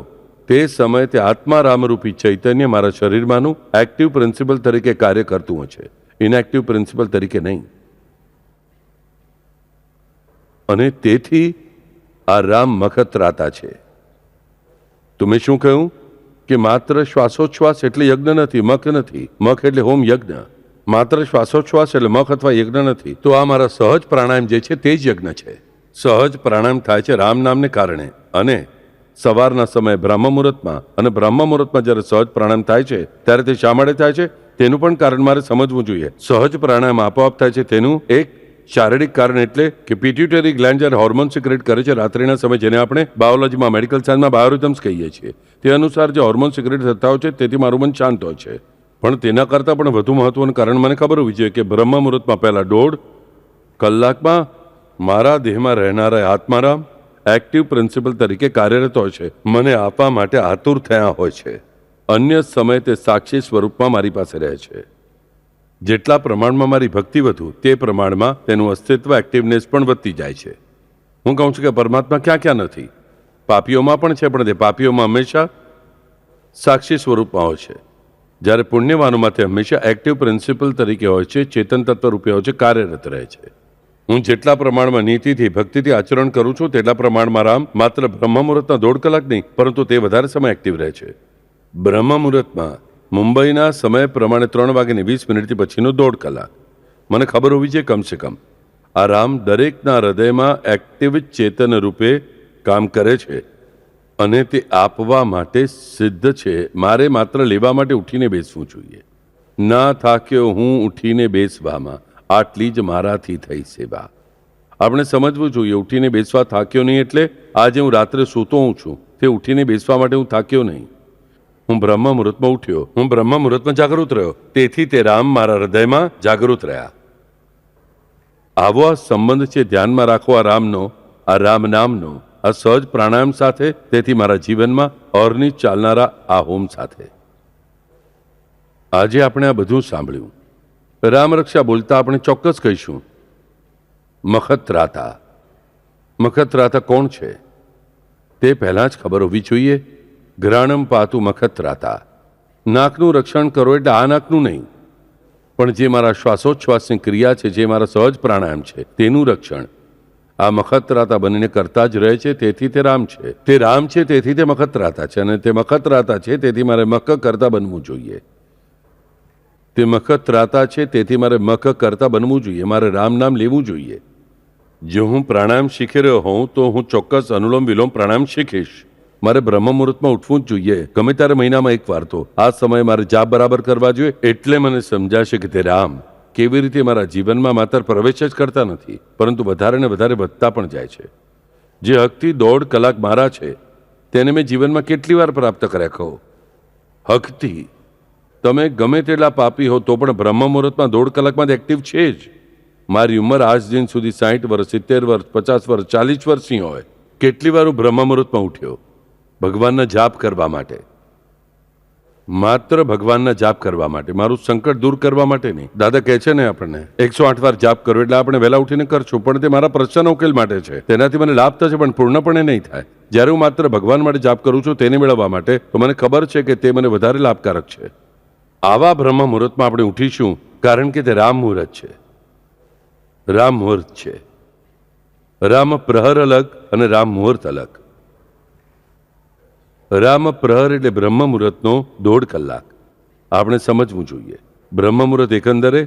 Speaker 1: તે સમયે તે આત્મા રામરૂપી ચૈતન્ય મારા શરીરમાંનું એક્ટિવ પ્રિન્સિપલ તરીકે કાર્ય કરતું હોય છે, ઇનએક્ટિવ પ્રિન્સિપલ તરીકે નહીં. અને તેથી આ રામ મખતરાતા છે. તો મેં શું કહ્યું કે માત્ર શ્વાસોચ્છ્વાસ એટલે યજ્ઞ નથી, મખ નથી. મખ એટલે હોમ યજ્ઞ. માત્ર શ્વાસોચ્છ્વાસ એટલે મખ અથવા યજ્ઞ નથી. તો આ મારા સહજ પ્રાણાયામ જે છે તે જ યજ્ઞ છે. સહજ પ્રાણાયામ થાય છે રામ નામને કારણે. અને સવારના સમયે બ્રહ્મ મુહૂર્તમાં, અને બ્રહ્મ મુહૂર્તમાં જ્યારે સહજ પ્રાણાયામ થાય છે ત્યારે તે શા માટે થાય છે તેનું પણ કારણ મારે સમજવું જોઈએ. સહજ પ્રાણાયામ આપોઆપ થાય છે તેનું એક શારીરિક કારણ એટલે કે પિટ્યુટરી ગ્લેન્ડ જ્યારે હોર્મોન સિક્રેટ કરે છે રાત્રિના સમયે, જેને આપણે બાયોલોજીમાં, મેડિકલ સાયન્સમાં બાયોરિધમ્સ કહીએ છીએ, તે અનુસાર જે હોર્મોન સિક્રેટ થતા હોય છે તેથી મારું મન શાંત હોય છે. પણ તેના કરતાં પણ વધુ મહત્વનું કારણ મને ખબર હોવી જોઈએ કે બ્રહ્મ મુહૂર્તમાં પહેલા 1.5 કલાકમાં મારા દેહમાં રહેનારા આત્મારામ એક્ટિવ પ્રિન્સિપલ તરીકે કાર્યરત હોય છે, મને આપવા માટે આતુર થયા હોય છે. અન્ય સમયે તે સાક્ષી સ્વરૂપમાં મારી પાસે રહે છે. જેટલા પ્રમાણમાં મારી ભક્તિ વધુ તે પ્રમાણમાં તેનું અસ્તિત્વ, એક્ટિવનેસ પણ વધતી જાય છે. હું કહું છું કે પરમાત્મા ક્યાં ક્યાં નથી? પાપીઓમાં પણ છે, પણ તે પાપીઓમાં હંમેશા સાક્ષી સ્વરૂપમાં હોય છે. જ્યારે પુણ્યવાનોમાં તે હંમેશા એક્ટિવ પ્રિન્સિપલ તરીકે હોય છે, ચેતન તત્વ રૂપે હોય છે, કાર્યરત રહે છે. હું જેટલા પ્રમાણમાં નીતિથી, ભક્તિથી આચરણ કરું છું તેટલા પ્રમાણમાં રામ માત્ર બ્રહ્મ મુહૂર્તના 1.5 કલાક નહીં, પરંતુ તે વધારે સમય એક્ટિવ રહે છે. બ્રહ્મ મુહૂર્તમાં મુંબઈના સમય પ્રમાણે 3:20 પછીનો 1.5 કલાક મને ખબર હોવી જોઈએ કમસે કમ. આ રામ દરેકના હૃદયમાં એક્ટિવ ચેતન રૂપે કામ કરે છે અને તે આપવા માટે સિદ્ધ છે. મારે માત્ર લેવા માટે ઉઠીને બેસવું જોઈએ. ના થાક્યો હું ઉઠીને બેસવામાં, આટલી જ મારાથી થઈ સેવા. આપણે સમજવું જોઈએ, ઉઠીને બેસવા થાક્યો નહીં એટલે આજે હું રાત્રે સૂતો હું છું તે ઉઠીને બેસવા માટે હું થાક્યો નહીં. હું બ્રહ્મ મુહૂર્તમાં ઉઠ્યો, હું બ્રહ્મ મુહૂર્તમાં જાગૃત રહ્યો, તેથી તે રામ મારા હૃદયમાં જાગૃત રહ્યા. આવો આ સંબંધ છે, ધ્યાનમાં રાખો આ રામનો, આ રામ નામનો, આ સહજ પ્રાણાયામ સાથે, તેથી મારા જીવનમાં ઓરની ચાલનારા આ હોમ સાથે. આજે આપણે આ બધું સાંભળ્યું. રામરક્ષા બોલતા આપણે ચોક્કસ કહીશું મખત્રાતા. મખત્રાતા કોણ છે તે પહેલાં જ ખબર હોવી જોઈએ. ઘ્રાણમ પાતું મખત્રાતા. નાકનું રક્ષણ કરો એટલે આ નાકનું નહીં, પણ જે મારા શ્વાસોચ્છ્વાસની ક્રિયા છે, જે મારા સહજ પ્રાણાયામ છે, તેનું રક્ષણ આ મખત્રાતા બનીને કરતા જ રહે છે. તેથી તે રામ છે. તે રામ છે તેથી તે મખત્રાતા છે, અને તે મખત્રાતા છે તેથી મારે મખ કરતા બનવું જોઈએ. તે મખત્રાતા છે તેથી મારે મખ કરતા બનવું જોઈએ. મારે રામ નામ લેવું જોઈએ. જો હું પ્રાણાયામ શીખી રહ્યો હોઉં તો હું ચોક્કસ અનુલોમ વિલોમ પ્રાણાયામ શીખીશ. મારે બ્રહ્મ મુહૂર્તમાં ઉઠવું જ જોઈએ, ગમે ત્યારે મહિનામાં એક વાર તો. આ સમયે મારે જાપ બરાબર કરવા જોઈએ. એટલે મને સમજાશે કે તે રામ કેવી રીતે મારા જીવનમાં માત્ર પ્રવેશ જ કરતા નથી, પરંતુ વધારે ને વધારે વધતા પણ જાય છે. જે હકથી 1.5 કલાક મારા છે તેને મેં જીવનમાં કેટલી વાર પ્રાપ્ત કર્યા કહો? હકથી. તમે ગમે તેટલા પાપી હો તો પણ બ્રહ્મ મુહૂર્તમાં 1.5 કલાકમાં એક્ટિવ છે જ. મારી ઉંમર આજ દિન સુધી 60 વર્ષ, 70 વર્ષ, 50 વર્ષ, 40 વર્ષની હોય. કેટલી વાર હું બ્રહ્મ મુહૂર્તમાં ઉઠ્યો ભગવાનના જાપ કરવા માટે, માત્ર ભગવાનના જાપ કરવા માટે, મારું સંકટ દૂર કરવા માટે નહીં. દાદા કહે છે ને આપણને 108 વાર જાપ કરો, એટલે આપણે વહેલા ઉઠીને કરશું, પણ તે મારા પ્રશ્નનો ઉકેલ માટે છે. તેનાથી મને લાભ થશે પણ પૂર્ણપણે નહીં થાય. જ્યારે હું માત્ર ભગવાન માટે જાપ કરું છું તેને મેળવવા માટે, તો મને ખબર છે કે તે મને વધારે લાભકારક છે. આવા બ્રહ્મ મુહૂર્તમાં આપણે ઉઠીશું, કારણ કે તે રામ મુહૂર્ત છે. રામ મુહૂર્ત છે. રામ પ્રહર અલગ અને રામ મુહૂર્ત અલગ. રામ પ્રહર એટલે બ્રહ્મ મુહૂર્તનો 1.5 કલાક. આપણે સમજવું જોઈએ. બ્રહ્મ મુહૂર્ત એકંદરે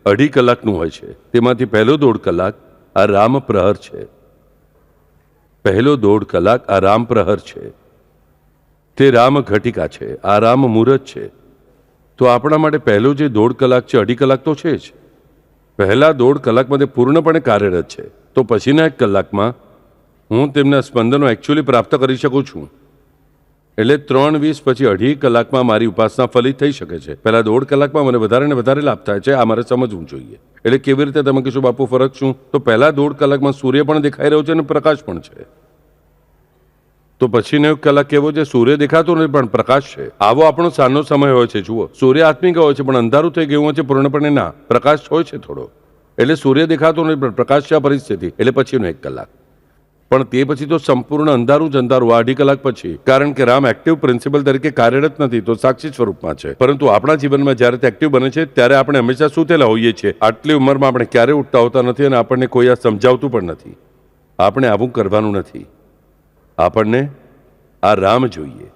Speaker 1: 2.5 કલાકનું હોય છે. તેમાંથી પહેલો 1.5 કલાક આ રામ પ્રહર છે. પહેલો 1.5 કલાક આ રામ પ્રહર છે. તે રામ ઘટિકા છે. આ રામ મુહૂર્ત છે. તો આપણા માટે પહેલો જે 1.5 કલાક છે, 2.5 કલાક તો છે જ. પહેલા 1.5 કલાકમાં તે પૂર્ણપણે કાર્યરત છે. તો પછીના 1 કલાકમાં હું તેમના સ્પંદનો એકચ્યુઅલી પ્રાપ્ત કરી શકું છું. એટલે 3:20 પછી 2.5 કલાકમાં મારી ઉપાસના ફલિત થઈ શકે છે. પહેલા 1.5 કલાકમાં મને વધારે ને વધારે લાભ થાય છે. આ મારે સમજવું જોઈએ. એટલે કેવી રીતે તમે કહીશું બાપુ ફરક શું? તો પહેલા 1.5 કલાકમાં સૂર્ય પણ દેખાઈ રહ્યો છે અને પ્રકાશ પણ છે. તો પછીનો 1 કલાક કેવો છે? સૂર્ય દેખાતો નથી પણ પ્રકાશ છે. આવો આપણો સાંજનો સમય હોય છે. જુઓ, સૂર્ય આત્મિક હોય છે પણ અંધારું થઈ ગયું હોય છે પૂર્ણપણે ના. પ્રકાશ હોય છે થોડો. એટલે સૂર્ય દેખાતો નથી પણ પ્રકાશ છે. આ પરિસ્થિતિ. એટલે પછીનો 1 કલાક. પણ તે પછી તો સંપૂર્ણ અંધારું જ અંધારું. 2.5 કલાક પછી, કારણ કે રામ એક્ટિવ પ્રિન્સિપલ તરીકે કાર્યરત નથી, તો સાક્ષી સ્વરૂપમાં છે. પરંતુ આપણા જીવનમાં જ્યારે તે એક્ટિવ બને છે ત્યારે આપણે હંમેશા સૂતેલા હોઈએ છીએ. આટલી ઉંમરમાં આપણે ક્યારેય ઉઠતા હોતા નથી અને આપણને કોઈ આ સમજાવતું પણ નથી. આપણે આવું કરવાનું નથી. આપણને આ રામ જોઈએ,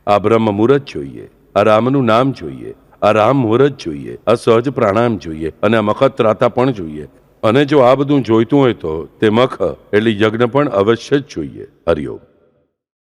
Speaker 1: આ બ્રહ્મ મુહૂર્ત જોઈએ, આ રામનું નામ જોઈએ, આ રામ મુહૂર્ત જોઈએ, આ સહજ પ્રાણાયામ જોઈએ અને આ મખત્રાતા પણ જોઈએ. અને જો આ બધું જોઈતું હોય તો તે મખ એટલે યજ્ઞ પણ અવશ્ય જ જોઈએ. હરિઓમ.